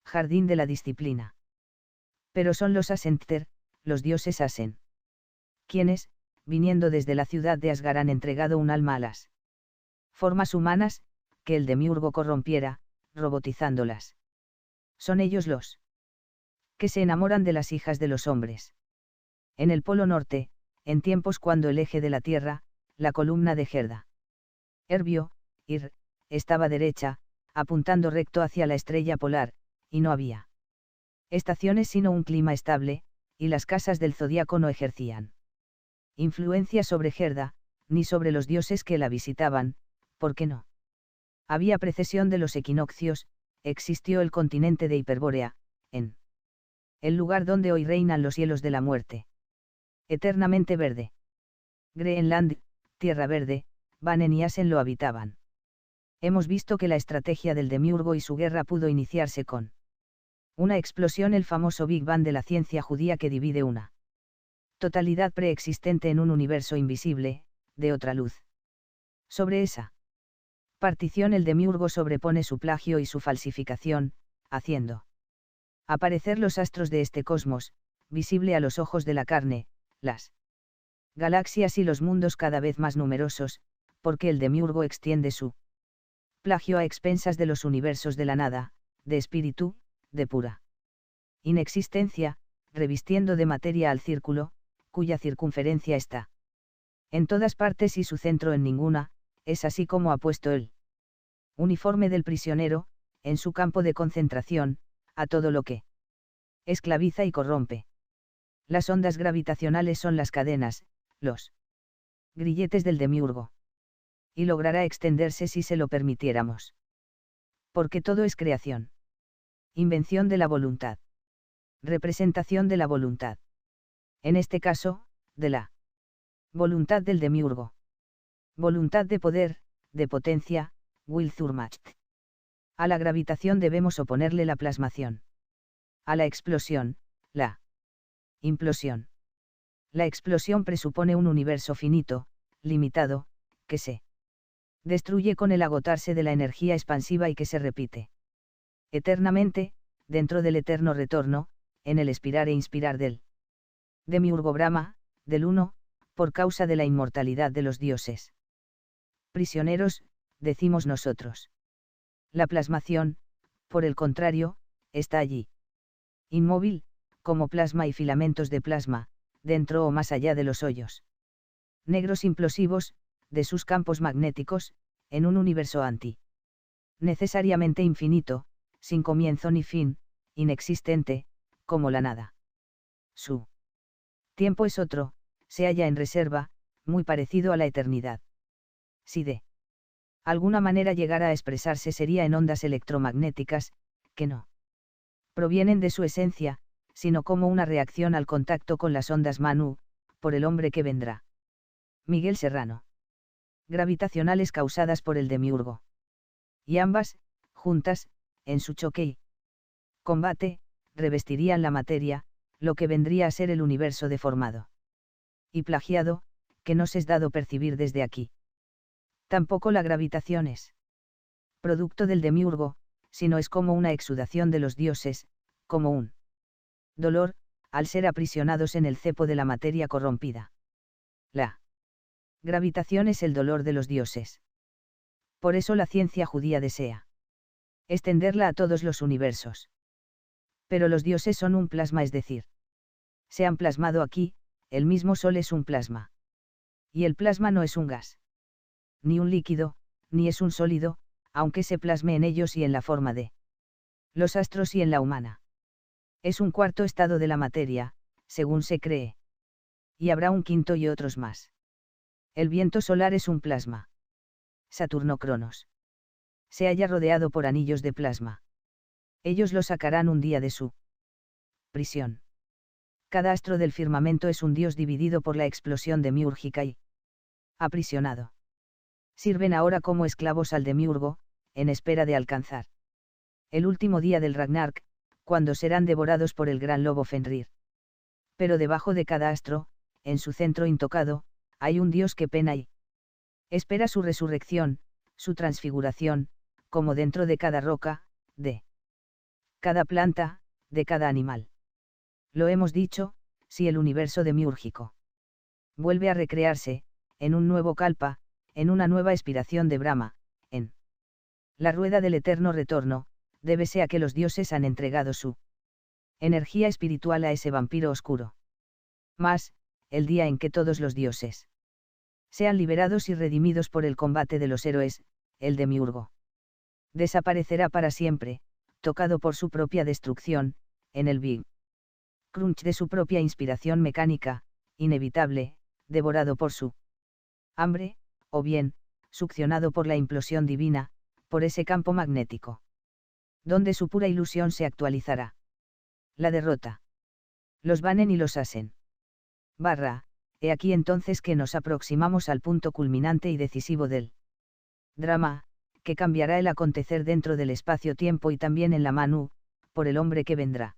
jardín de la disciplina. Pero son los Asenter, los dioses Asen. Quienes, viniendo desde la ciudad de Asgard, han entregado un alma a las formas humanas, que el demiurgo corrompiera, robotizándolas. Son ellos los que se enamoran de las hijas de los hombres. En el Polo Norte, en tiempos cuando el eje de la Tierra, la columna de Gerda Herbio, Ir, estaba derecha, apuntando recto hacia la estrella polar, y no había estaciones sino un clima estable, y las casas del zodiaco no ejercían influencia sobre Gerda, ni sobre los dioses que la visitaban, porque no había precesión de los equinoccios, existió el continente de Hiperbórea, en el lugar donde hoy reinan los hielos de la muerte. Eternamente verde. Greenland, tierra verde, Vanen y Asen lo habitaban. Hemos visto que la estrategia del demiurgo y su guerra pudo iniciarse con una explosión, el famoso Big Bang de la ciencia judía, que divide una totalidad preexistente en un universo invisible, de otra luz. Sobre esa partición el demiurgo sobrepone su plagio y su falsificación, haciendo aparecer los astros de este cosmos, visible a los ojos de la carne, las galaxias y los mundos cada vez más numerosos, porque el demiurgo extiende su plagio a expensas de los universos de la nada, de espíritu, de pura inexistencia, revistiendo de materia al círculo, cuya circunferencia está en todas partes y su centro en ninguna, es así como ha puesto el uniforme del prisionero, en su campo de concentración, a todo lo que esclaviza y corrompe. Las ondas gravitacionales son las cadenas, los grilletes del demiurgo. Y logrará extenderse si se lo permitiéramos. Porque todo es creación. Invención de la voluntad. Representación de la voluntad. En este caso, de la voluntad del demiurgo. Voluntad de poder, de potencia, will zur Macht. A la gravitación debemos oponerle la plasmación. A la explosión, la implosión. La explosión presupone un universo finito, limitado, que se destruye con el agotarse de la energía expansiva y que se repite eternamente, dentro del eterno retorno, en el expirar e inspirar del demiurgo Brahma, del uno, por causa de la inmortalidad de los dioses. Prisioneros, decimos nosotros. La plasmación, por el contrario, está allí. Inmóvil, como plasma y filamentos de plasma, dentro o más allá de los hoyos negros implosivos, de sus campos magnéticos, en un universo necesariamente infinito, sin comienzo ni fin, inexistente, como la nada. Su tiempo es otro, se halla en reserva, muy parecido a la eternidad. Si de alguna manera llegara a expresarse sería en ondas electromagnéticas, que no provienen de su esencia, sino como una reacción al contacto con las ondas Manu, por el hombre que vendrá. Miguel Serrano. Gravitacionales causadas por el demiurgo. Y ambas, juntas, en su choque y combate, revestirían la materia, lo que vendría a ser el universo deformado y plagiado, que nos es dado percibir desde aquí. Tampoco la gravitación es producto del demiurgo, sino es como una exudación de los dioses, como un dolor, al ser aprisionados en el cepo de la materia corrompida. La gravitación es el dolor de los dioses. Por eso la ciencia judía desea extenderla a todos los universos. Pero los dioses son un plasma, es decir, se han plasmado aquí, el mismo sol es un plasma. Y el plasma no es un gas, ni un líquido, ni es un sólido, aunque se plasme en ellos y en la forma de los astros y en la humana. Es un cuarto estado de la materia, según se cree. Y habrá un quinto y otros más. El viento solar es un plasma. Saturno Cronos se halla rodeado por anillos de plasma. Ellos lo sacarán un día de su prisión. Cada astro del firmamento es un dios dividido por la explosión demiúrgica y aprisionado. Sirven ahora como esclavos al demiurgo, en espera de alcanzar el último día del Ragnarök, cuando serán devorados por el gran lobo Fenrir. Pero debajo de cada astro, en su centro intocado, hay un dios que pena y espera su resurrección, su transfiguración, como dentro de cada roca, de cada planta, de cada animal. Lo hemos dicho, si el universo demiúrgico vuelve a recrearse, en un nuevo kalpa, en una nueva expiración de Brahma, en la rueda del eterno retorno, débese a que los dioses han entregado su energía espiritual a ese vampiro oscuro. Mas, el día en que todos los dioses sean liberados y redimidos por el combate de los héroes, el demiurgo desaparecerá para siempre, tocado por su propia destrucción, en el Big Crunch de su propia inspiración mecánica, inevitable, devorado por su hambre, o bien, succionado por la implosión divina, por ese campo magnético, donde su pura ilusión se actualizará. La derrota. Los Vanen y los Asen. He aquí entonces que nos aproximamos al punto culminante y decisivo del drama, que cambiará el acontecer dentro del espacio-tiempo y también en la Manu, por el hombre que vendrá.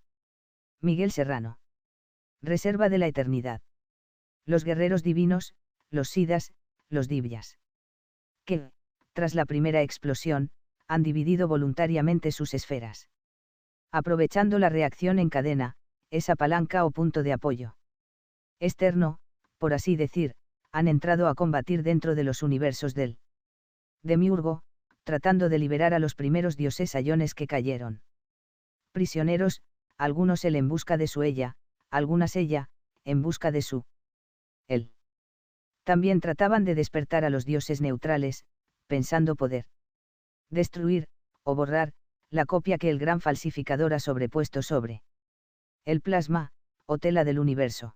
Miguel Serrano. Reserva de la eternidad. Los guerreros divinos, los Siddhas, los Divyas. Que, tras la primera explosión, han dividido voluntariamente sus esferas. Aprovechando la reacción en cadena, esa palanca o punto de apoyo externo, por así decir, han entrado a combatir dentro de los universos del demiurgo, tratando de liberar a los primeros dioses ayones que cayeron prisioneros, algunos él en busca de su ella, algunas ella, en busca de su él. También trataban de despertar a los dioses neutrales, pensando poder destruir, o borrar, la copia que el gran falsificador ha sobrepuesto sobre el plasma, o tela del universo.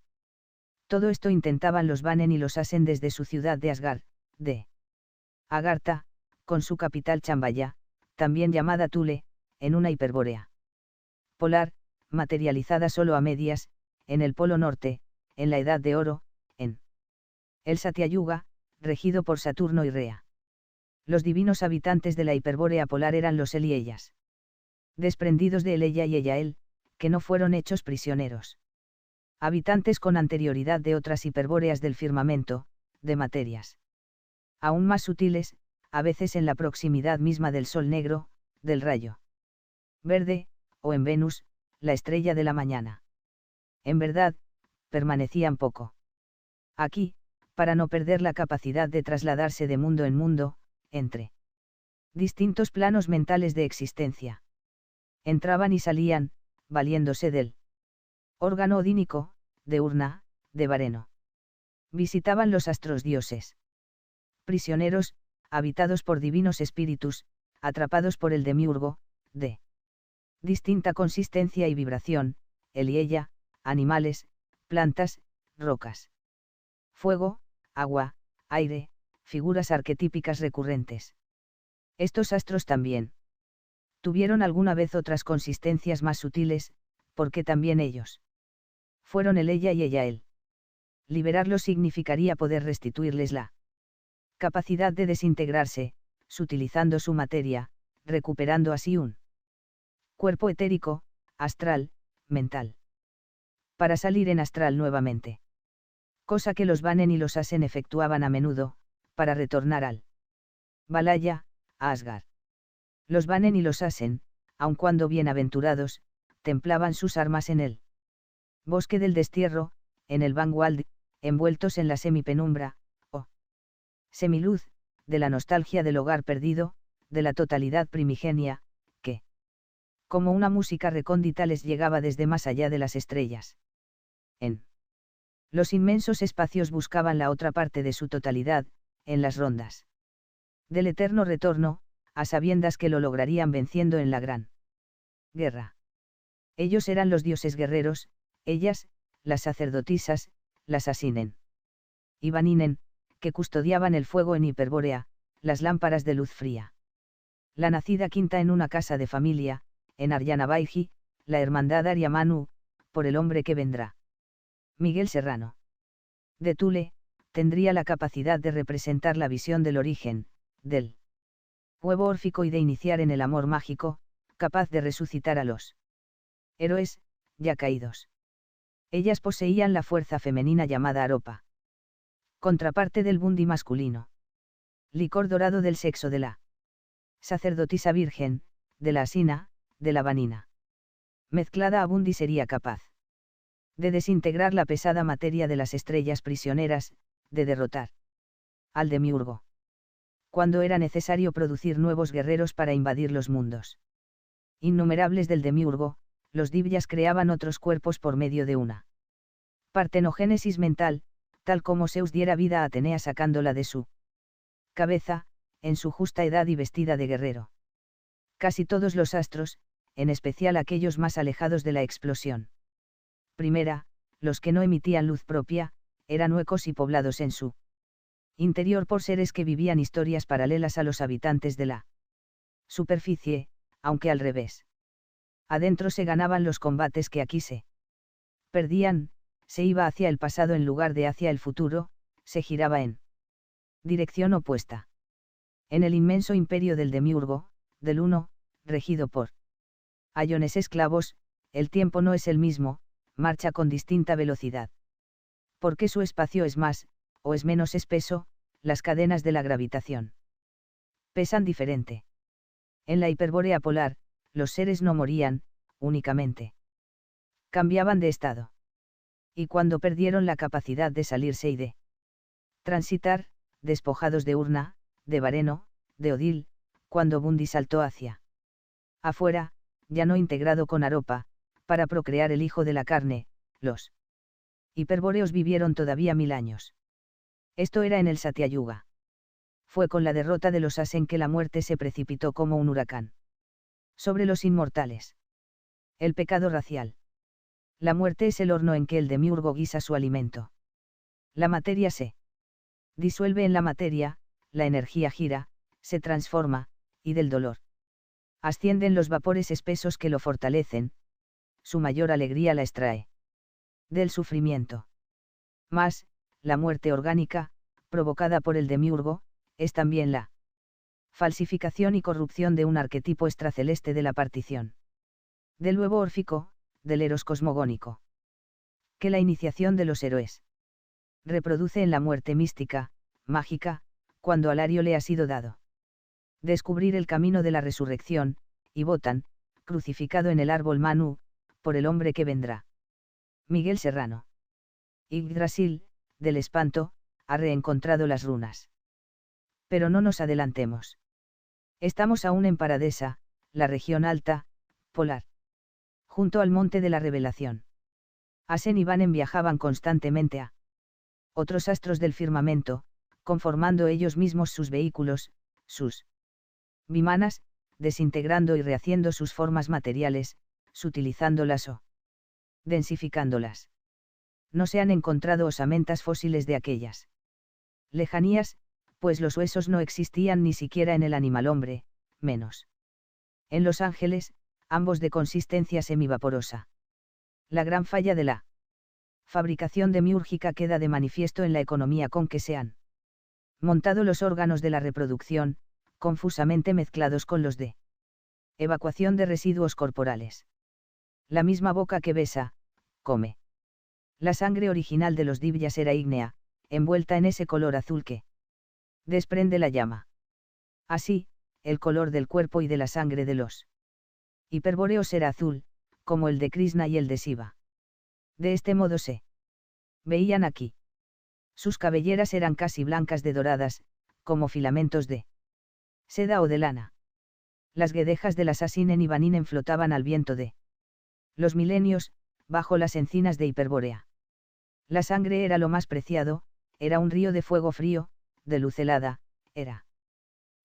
Todo esto intentaban los Vanen y los Asen desde su ciudad de Asgard, de Agartha, con su capital Chambaya, también llamada Thule, en una hiperbórea polar, materializada solo a medias, en el Polo Norte, en la Edad de Oro, en el Satyayuga, regido por Saturno y Rea. Los divinos habitantes de la hiperbórea polar eran los él y ellas. Desprendidos de él ella y ella él, que no fueron hechos prisioneros. Habitantes con anterioridad de otras hiperbóreas del firmamento, de materias aún más sutiles, a veces en la proximidad misma del sol negro, del rayo verde, o en Venus, la estrella de la mañana. En verdad, permanecían poco aquí, para no perder la capacidad de trasladarse de mundo en mundo, entre distintos planos mentales de existencia. Entraban y salían, valiéndose del órgano odínico, de Urna, de Vareno. Visitaban los astros dioses. Prisioneros, habitados por divinos espíritus, atrapados por el demiurgo, de distinta consistencia y vibración, él y ella, animales, plantas, rocas. Fuego, agua, aire, figuras arquetípicas recurrentes. Estos astros también tuvieron alguna vez otras consistencias más sutiles, porque también ellos fueron el ella y ella él. Liberarlos significaría poder restituirles la capacidad de desintegrarse, sutilizando su materia, recuperando así un cuerpo etérico, astral, mental. Para salir en astral nuevamente. Cosa que los Vanen y los Asen efectuaban a menudo, para retornar al Valhalla, a Asgard. Los Vanen y los Asen, aun cuando bienaventurados, templaban sus armas en el bosque del destierro, en el Vanguard, envueltos en la semipenumbra, o semiluz, de la nostalgia del hogar perdido, de la totalidad primigenia, que, como una música recóndita les llegaba desde más allá de las estrellas. En los inmensos espacios buscaban la otra parte de su totalidad, en las rondas del eterno retorno, a sabiendas que lo lograrían venciendo en la gran guerra. Ellos eran los dioses guerreros, ellas, las sacerdotisas, las Asinen y Vaninen, que custodiaban el fuego en Hiperbórea, las lámparas de luz fría. La nacida quinta en una casa de familia, en Aryanavaiji, la hermandad Arya Manu, por el hombre que vendrá. Miguel Serrano. De Thule, tendría la capacidad de representar la visión del origen, del huevo órfico y de iniciar en el amor mágico, capaz de resucitar a los héroes, ya caídos. Ellas poseían la fuerza femenina llamada aropa. Contraparte del bundi masculino. Licor dorado del sexo de la sacerdotisa virgen, de la asina, de la vanina. Mezclada a bundi sería capaz de desintegrar la pesada materia de las estrellas prisioneras, de derrotar al demiurgo. Cuando era necesario producir nuevos guerreros para invadir los mundos innumerables del demiurgo, los divyas creaban otros cuerpos por medio de una partenogénesis mental, tal como Zeus diera vida a Atenea sacándola de su cabeza, en su justa edad y vestida de guerrero. Casi todos los astros, en especial aquellos más alejados de la explosión primera, los que no emitían luz propia, eran huecos y poblados en su interior por seres que vivían historias paralelas a los habitantes de la superficie, aunque al revés. Adentro se ganaban los combates que aquí se perdían, se iba hacia el pasado en lugar de hacia el futuro, se giraba en dirección opuesta. En el inmenso imperio del demiurgo, del uno, regido por ayones esclavos, el tiempo no es el mismo, marcha con distinta velocidad. Porque su espacio es más, o es menos espeso, las cadenas de la gravitación pesan diferente. En la hiperbórea polar, los seres no morían, únicamente cambiaban de estado. Y cuando perdieron la capacidad de salirse y de transitar, despojados de Urna, de Vareno, de Odil, cuando Bundi saltó hacia afuera, ya no integrado con Aropa, para procrear el hijo de la carne, los hiperbóreos vivieron todavía 1000 años. Esto era en el Satyayuga. Fue con la derrota de los Asen que la muerte se precipitó como un huracán sobre los inmortales. El pecado racial. La muerte es el horno en que el demiurgo guisa su alimento. La materia se disuelve en la materia, la energía gira, se transforma, y del dolor ascienden los vapores espesos que lo fortalecen, su mayor alegría la extrae del sufrimiento. Mas, la muerte orgánica, provocada por el demiurgo, es también la falsificación y corrupción de un arquetipo extraceleste de la partición del huevo órfico, del eros cosmogónico, que la iniciación de los héroes reproduce en la muerte mística, mágica, cuando al ario le ha sido dado descubrir el camino de la resurrección, y Botan, crucificado en el árbol Manu, por el hombre que vendrá. Miguel Serrano. Yggdrasil, del espanto, ha reencontrado las runas. Pero no nos adelantemos. Estamos aún en Paradesa, la región alta, polar. Junto al monte de la revelación. Asen y Vanen viajaban constantemente a otros astros del firmamento, conformando ellos mismos sus vehículos, sus vimanas, desintegrando y rehaciendo sus formas materiales, sutilizándolas o densificándolas. No se han encontrado osamentas fósiles de aquellas lejanías, pues los huesos no existían ni siquiera en el animal hombre, menos en los ángeles, ambos de consistencia semivaporosa. La gran falla de la fabricación demiúrgica queda de manifiesto en la economía con que se han montado los órganos de la reproducción, confusamente mezclados con los de evacuación de residuos corporales. La misma boca que besa, come. La sangre original de los divyas era ígnea, envuelta en ese color azul que desprende la llama. Así, el color del cuerpo y de la sangre de los hiperbóreos era azul, como el de Krishna y el de Shiva. De este modo se veían aquí. Sus cabelleras eran casi blancas de doradas, como filamentos de seda o de lana. Las guedejas de las Asinen y Vaninen flotaban al viento de los milenios, bajo las encinas de Hiperbórea. La sangre era lo más preciado, era un río de fuego frío, de luz helada, era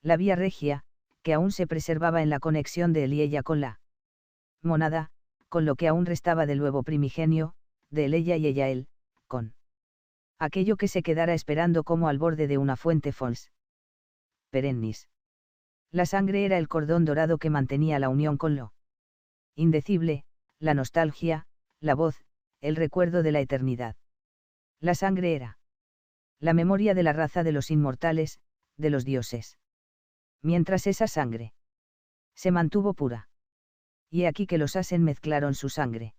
la vía regia, que aún se preservaba en la conexión de él y ella con la mónada, con lo que aún restaba del huevo primigenio, de él ella y ella él, con aquello que se quedara esperando como al borde de una fuente fons perennis. La sangre era el cordón dorado que mantenía la unión con lo indecible, la nostalgia, la voz, el recuerdo de la eternidad. La sangre era la memoria de la raza de los inmortales, de los dioses. mientras esa sangre se mantuvo pura. Y he aquí que los Asen mezclaron su sangre.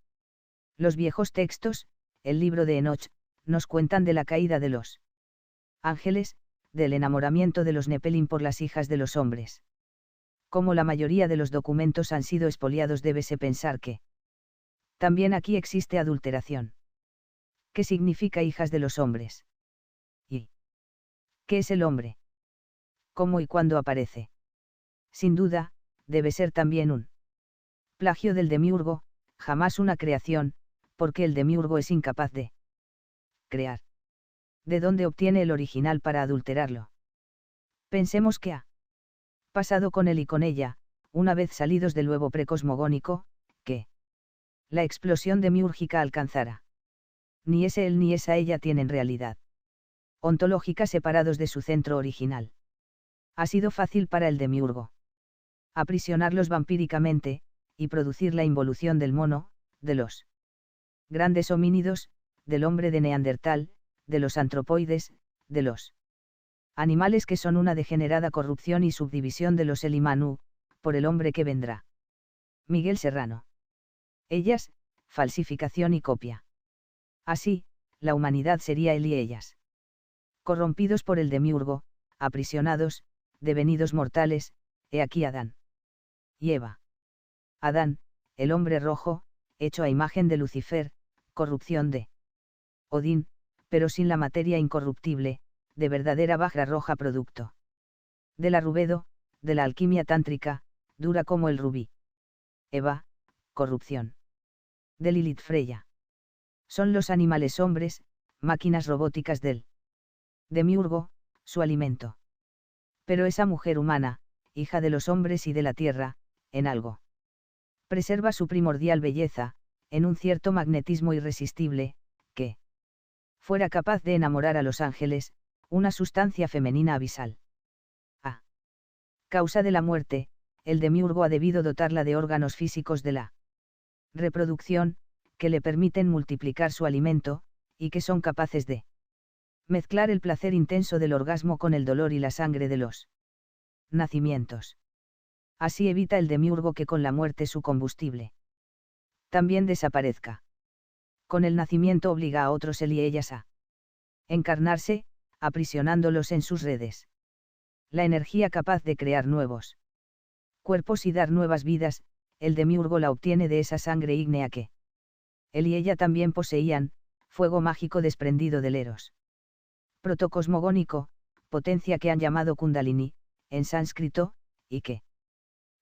Los viejos textos, el libro de Enoch, nos cuentan de la caída de los ángeles, del enamoramiento de los Nepelim por las hijas de los hombres. Como la mayoría de los documentos han sido expoliados, débese pensar que también aquí existe adulteración. ¿Qué significa hijas de los hombres? ¿Y qué es el hombre? ¿Cómo y cuándo aparece? Sin duda, debe ser también un plagio del demiurgo, jamás una creación, porque el demiurgo es incapaz de crear. ¿De dónde obtiene el original para adulterarlo? Pensemos que ha pasado con él y con ella, una vez salidos del huevo precosmogónico, que la explosión demiúrgica alcanzara. Ni es él ni esa ella tienen realidad ontológica separados de su centro original. Ha sido fácil para el demiurgo aprisionarlos vampíricamente, y producir la involución del mono, de los grandes homínidos, del hombre de Neandertal, de los antropoides, de los animales que son una degenerada corrupción y subdivisión de los Elimanu, por el hombre que vendrá. Miguel Serrano. Ellas, falsificación y copia. Así, la humanidad sería él y ellas. Corrompidos por el demiurgo, aprisionados, devenidos mortales, he aquí Adán y Eva. Adán, el hombre rojo, hecho a imagen de Lucifer, corrupción de Odín, pero sin la materia incorruptible, de verdadera Vajra roja producto del arrubedo, de la alquimia tántrica, dura como el rubí. Eva, corrupción de Lilith Freya. Son los animales hombres, máquinas robóticas del demiurgo, su alimento. Pero esa mujer humana, hija de los hombres y de la tierra, en algo preserva su primordial belleza, en un cierto magnetismo irresistible, que fuera capaz de enamorar a los ángeles, una sustancia femenina abisal. A causa de la muerte, el demiurgo ha debido dotarla de órganos físicos de la reproducción, que le permiten multiplicar su alimento, y que son capaces de mezclar el placer intenso del orgasmo con el dolor y la sangre de los nacimientos. Así evita el demiurgo que con la muerte su combustible también desaparezca. Con el nacimiento obliga a otros él y ellas a encarnarse, aprisionándolos en sus redes. La energía capaz de crear nuevos cuerpos y dar nuevas vidas, el demiurgo la obtiene de esa sangre ígnea que él y ella también poseían, fuego mágico desprendido del Eros protocosmogónico, potencia que han llamado Kundalini, en sánscrito, y que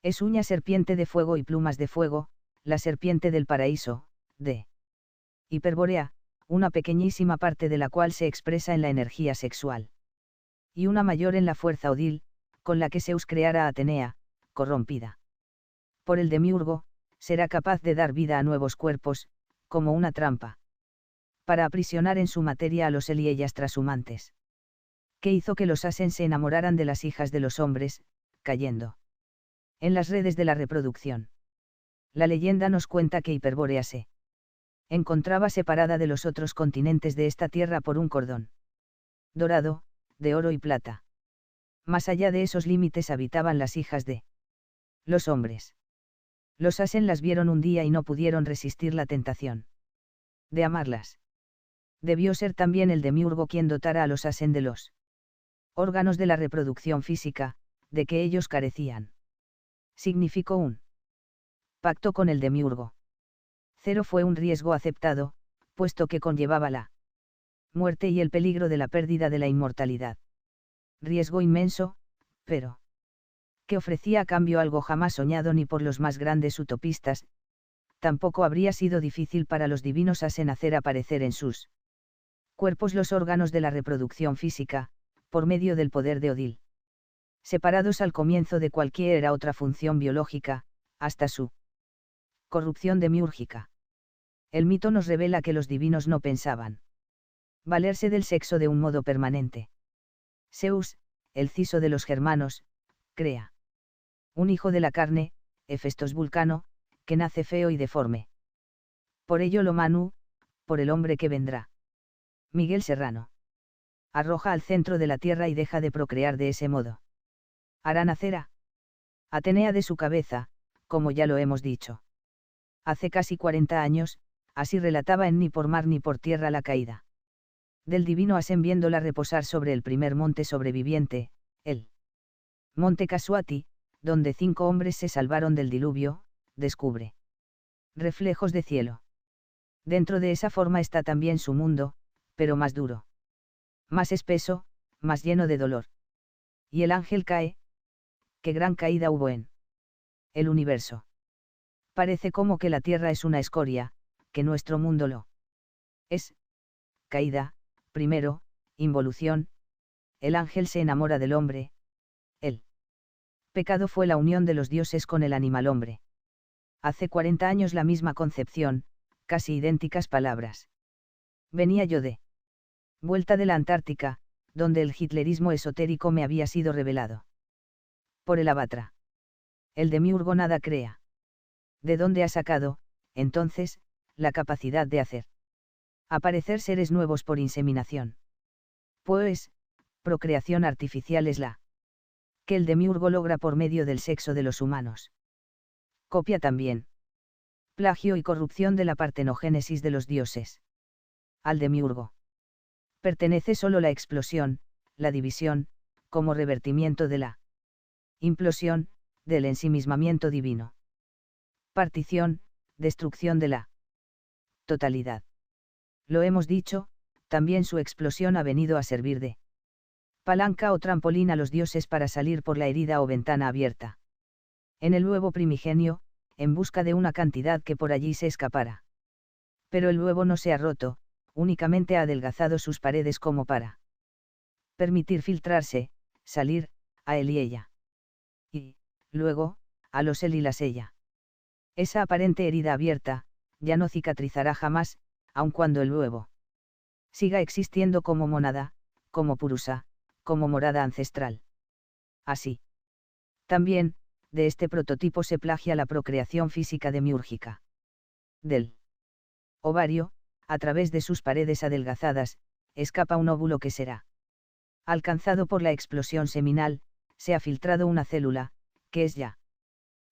es uña serpiente de fuego y plumas de fuego, la serpiente del paraíso, de Hiperbórea, una pequeñísima parte de la cual se expresa en la energía sexual. Y una mayor en la fuerza odil, con la que Zeus creara a Atenea, corrompida por el demiurgo, será capaz de dar vida a nuevos cuerpos, como una trampa, para aprisionar en su materia a los él y ellas trashumantes. ¿Qué hizo que los Asen se enamoraran de las hijas de los hombres, cayendo en las redes de la reproducción? La leyenda nos cuenta que Hiperbórea se encontraba separada de los otros continentes de esta tierra por un cordón dorado, de oro y plata. Más allá de esos límites habitaban las hijas de los hombres. Los Asen las vieron un día y no pudieron resistir la tentación de amarlas. Debió ser también el demiurgo quien dotara a los Asen de los órganos de la reproducción física, de que ellos carecían. Significó un pacto con el demiurgo. Cero fue un riesgo aceptado, puesto que conllevaba la muerte y el peligro de la pérdida de la inmortalidad. Riesgo inmenso, pero que ofrecía a cambio algo jamás soñado ni por los más grandes utopistas. Tampoco habría sido difícil para los divinos Asen hacer aparecer en sus cuerpos los órganos de la reproducción física, por medio del poder de Odil. Separados al comienzo de cualquier otra función biológica, hasta su corrupción demiúrgica. El mito nos revela que los divinos no pensaban valerse del sexo de un modo permanente. Zeus, el ciso de los germanos, crea un hijo de la carne, Hefestos Vulcano, que nace feo y deforme. Por ello lo Manu, por el hombre que vendrá. Miguel Serrano. Arroja al centro de la tierra y deja de procrear de ese modo. Hará nacer a Atenea de su cabeza, como ya lo hemos dicho. Hace casi 40 años, así relataba en Ni por mar ni por tierra la caída del divino Asen viéndola reposar sobre el primer monte sobreviviente, el monte Casuati, donde 5 hombres se salvaron del diluvio, descubre reflejos de cielo. Dentro de esa forma está también su mundo, pero más duro, más espeso, más lleno de dolor. Y el ángel cae. ¡Qué gran caída hubo en el universo! Parece como que la Tierra es una escoria, que nuestro mundo lo es. Caída, primero, involución. El ángel se enamora del hombre. El pecado fue la unión de los dioses con el animal hombre. Hace 40 años la misma concepción, casi idénticas palabras. Venía yo de vuelta de la Antártica, donde el hitlerismo esotérico me había sido revelado por el Abatra. El demiurgo nada crea. ¿De dónde ha sacado, entonces, la capacidad de hacer aparecer seres nuevos por inseminación? Pues, procreación artificial es la que el demiurgo logra por medio del sexo de los humanos. Copia también. Plagio y corrupción de la partenogénesis de los dioses. Al demiurgo pertenece solo la explosión, la división, como revertimiento de la implosión, del ensimismamiento divino. Partición, destrucción de la totalidad. Lo hemos dicho, también su explosión ha venido a servir de palanca o trampolín a los dioses para salir por la herida o ventana abierta en el huevo primigenio, en busca de una cantidad que por allí se escapara. Pero el huevo no se ha roto, únicamente ha adelgazado sus paredes como para permitir filtrarse, salir, a él y ella. Y, luego, a los él y las ella. Esa aparente herida abierta, ya no cicatrizará jamás, aun cuando el huevo siga existiendo como mónada, como purusa, como morada ancestral. Así. También, de este prototipo se plagia la procreación física demiúrgica. Del ovario, a través de sus paredes adelgazadas, escapa un óvulo que será alcanzado por la explosión seminal, se ha filtrado una célula, que es ya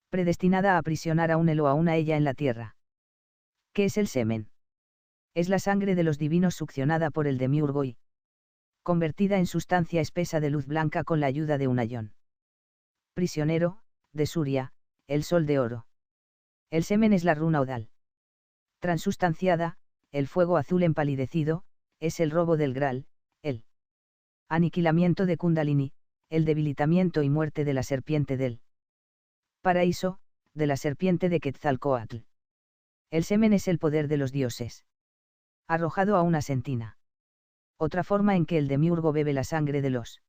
predestinada a aprisionar a un él o a una ella en la tierra. ¿Qué es el semen? Es la sangre de los divinos succionada por el demiurgo y convertida en sustancia espesa de luz blanca con la ayuda de un ayón prisionero, de Suria, el sol de oro. El semen es la runa odal transustanciada, el fuego azul empalidecido, es el robo del Graal, el aniquilamiento de Kundalini, el debilitamiento y muerte de la serpiente del paraíso, de la serpiente de Quetzalcóatl. El semen es el poder de los dioses arrojado a una sentina. Otra forma en que el demiurgo bebe la sangre de los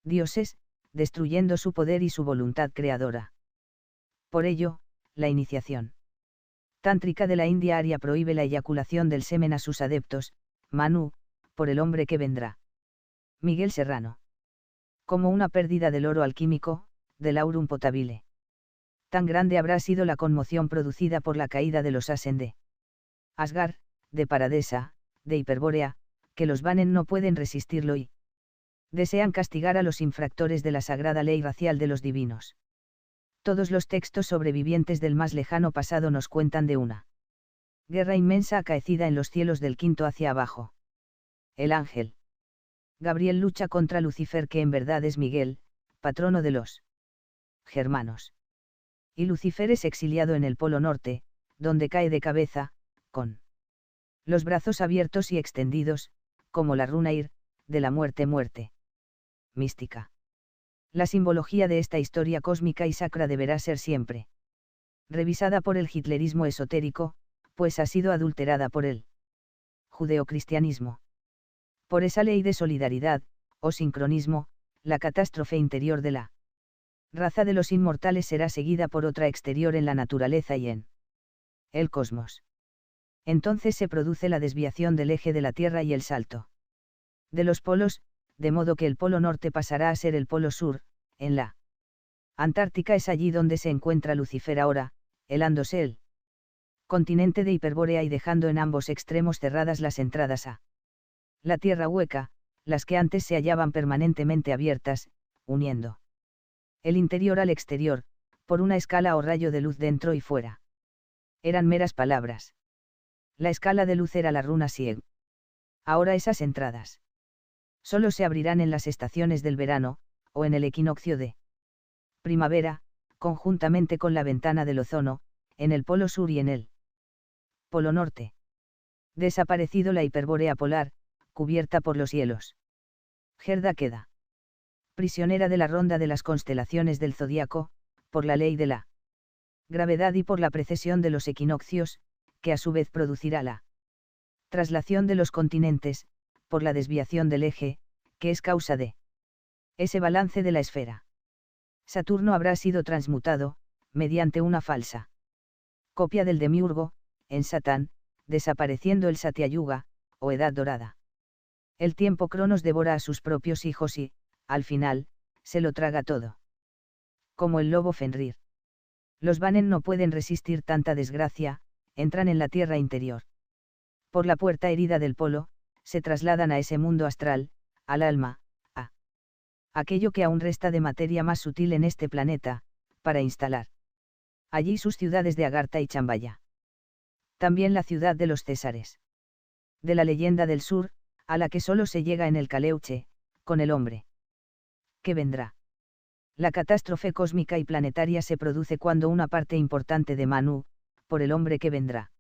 dioses, destruyendo su poder y su voluntad creadora. Por ello, la iniciación tántrica de la India Arya prohíbe la eyaculación del semen a sus adeptos, Manu, por el hombre que vendrá. Miguel Serrano. Como una pérdida del oro alquímico, del aurum potabile. Tan grande habrá sido la conmoción producida por la caída de los Asen de Asgard, de Paradesa, de Hiperbórea, que los Vanen no pueden resistirlo y desean castigar a los infractores de la sagrada ley racial de los divinos. Todos los textos sobrevivientes del más lejano pasado nos cuentan de una guerra inmensa acaecida en los cielos del quinto hacia abajo. El ángel Gabriel lucha contra Lucifer, que en verdad es Miguel, patrono de los germanos. Y Lucifer es exiliado en el Polo Norte, donde cae de cabeza, con los brazos abiertos y extendidos, como la runa Ir, de la muerte mística. La simbología de esta historia cósmica y sacra deberá ser siempre revisada por el hitlerismo esotérico, pues ha sido adulterada por el judeocristianismo. Por esa ley de solidaridad, o sincronismo, la catástrofe interior de la raza de los inmortales será seguida por otra exterior en la naturaleza y en el cosmos. Entonces se produce la desviación del eje de la Tierra y el salto de los polos, de modo que el polo norte pasará a ser el polo sur, en la Antártica es allí donde se encuentra Lucifer ahora, helándose el continente de Hiperbórea y dejando en ambos extremos cerradas las entradas a la Tierra hueca, las que antes se hallaban permanentemente abiertas, uniendo El interior al exterior, por una escala o rayo de luz dentro y fuera. Eran meras palabras. La escala de luz era la runa Sieg. Ahora esas entradas solo se abrirán en las estaciones del verano, o en el equinoccio de primavera, conjuntamente con la ventana del ozono, en el polo sur y en el polo norte. Desaparecido la hiperbórea polar, cubierta por los hielos. Gerda queda prisionera de la ronda de las constelaciones del zodíaco, por la ley de la gravedad y por la precesión de los equinoccios, que a su vez producirá la traslación de los continentes, por la desviación del eje, que es causa de ese balance de la esfera. Saturno habrá sido transmutado, mediante una falsa copia del demiurgo, en Satán, desapareciendo el Satyayuga, o Edad Dorada. El tiempo Cronos devora a sus propios hijos y, al final, se lo traga todo. Como el lobo Fenrir. Los Vanen no pueden resistir tanta desgracia, entran en la tierra interior. Por la puerta herida del polo, se trasladan a ese mundo astral, al alma, a aquello que aún resta de materia más sutil en este planeta, para instalar allí sus ciudades de Agartha y Chambaya. También la ciudad de los Césares. De la leyenda del sur, a la que solo se llega en el Caleuche, con el hombre que vendrá. La catástrofe cósmica y planetaria se produce cuando una parte importante de Manu, por el hombre que vendrá.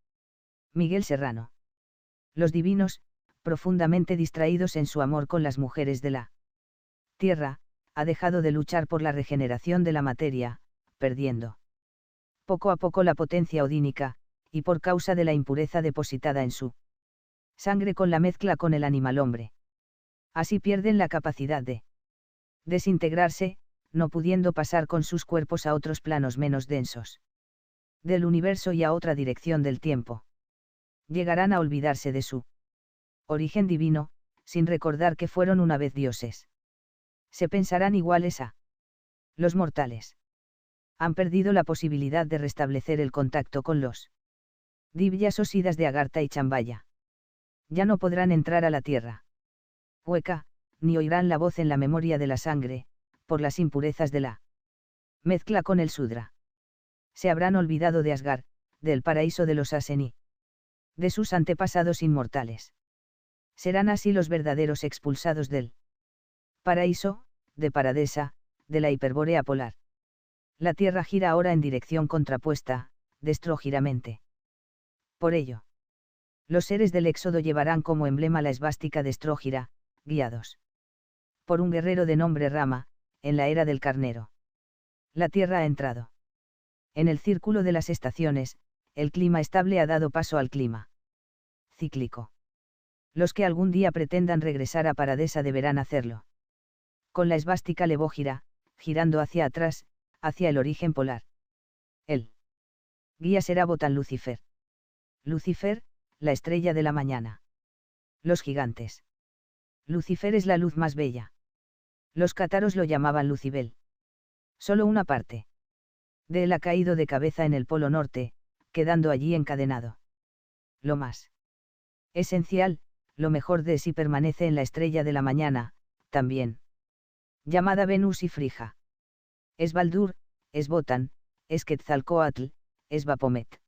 Miguel Serrano. Los divinos, profundamente distraídos en su amor con las mujeres de la tierra, ha dejado de luchar por la regeneración de la materia, perdiendo poco a poco la potencia odínica, y por causa de la impureza depositada en su sangre con la mezcla con el animal hombre. Así pierden la capacidad de desintegrarse, no pudiendo pasar con sus cuerpos a otros planos menos densos del universo y a otra dirección del tiempo. Llegarán a olvidarse de su origen divino, sin recordar que fueron una vez dioses. Se pensarán iguales a los mortales. Han perdido la posibilidad de restablecer el contacto con los divyas o siddhas de Agartha y Chambaya. Ya no podrán entrar a la tierra hueca, ni oirán la voz en la memoria de la sangre, por las impurezas de la mezcla con el Sudra. Se habrán olvidado de Asgard, del paraíso de los Aseni, de sus antepasados inmortales. Serán así los verdaderos expulsados del paraíso, de Paradesa, de la hiperbórea polar. La Tierra gira ahora en dirección contrapuesta, destrógiramente. Por ello, los seres del Éxodo llevarán como emblema la esvástica destrógira, guiados por un guerrero de nombre Rama, en la era del carnero. La Tierra ha entrado en el círculo de las estaciones, el clima estable ha dado paso al clima cíclico. Los que algún día pretendan regresar a Paradesa deberán hacerlo con la esvástica levógira, girando hacia atrás, hacia el origen polar. El guía será Botán Lucifer. Lucifer, la estrella de la mañana. Los gigantes. Lucifer es la luz más bella. Los cátaros lo llamaban Lucibel. Solo una parte de él ha caído de cabeza en el polo norte, quedando allí encadenado. Lo más esencial, lo mejor de sí permanece en la estrella de la mañana, también llamada Venus y Frigga. Es Baldur, es Botán, es Quetzalcóatl, es Baphomet.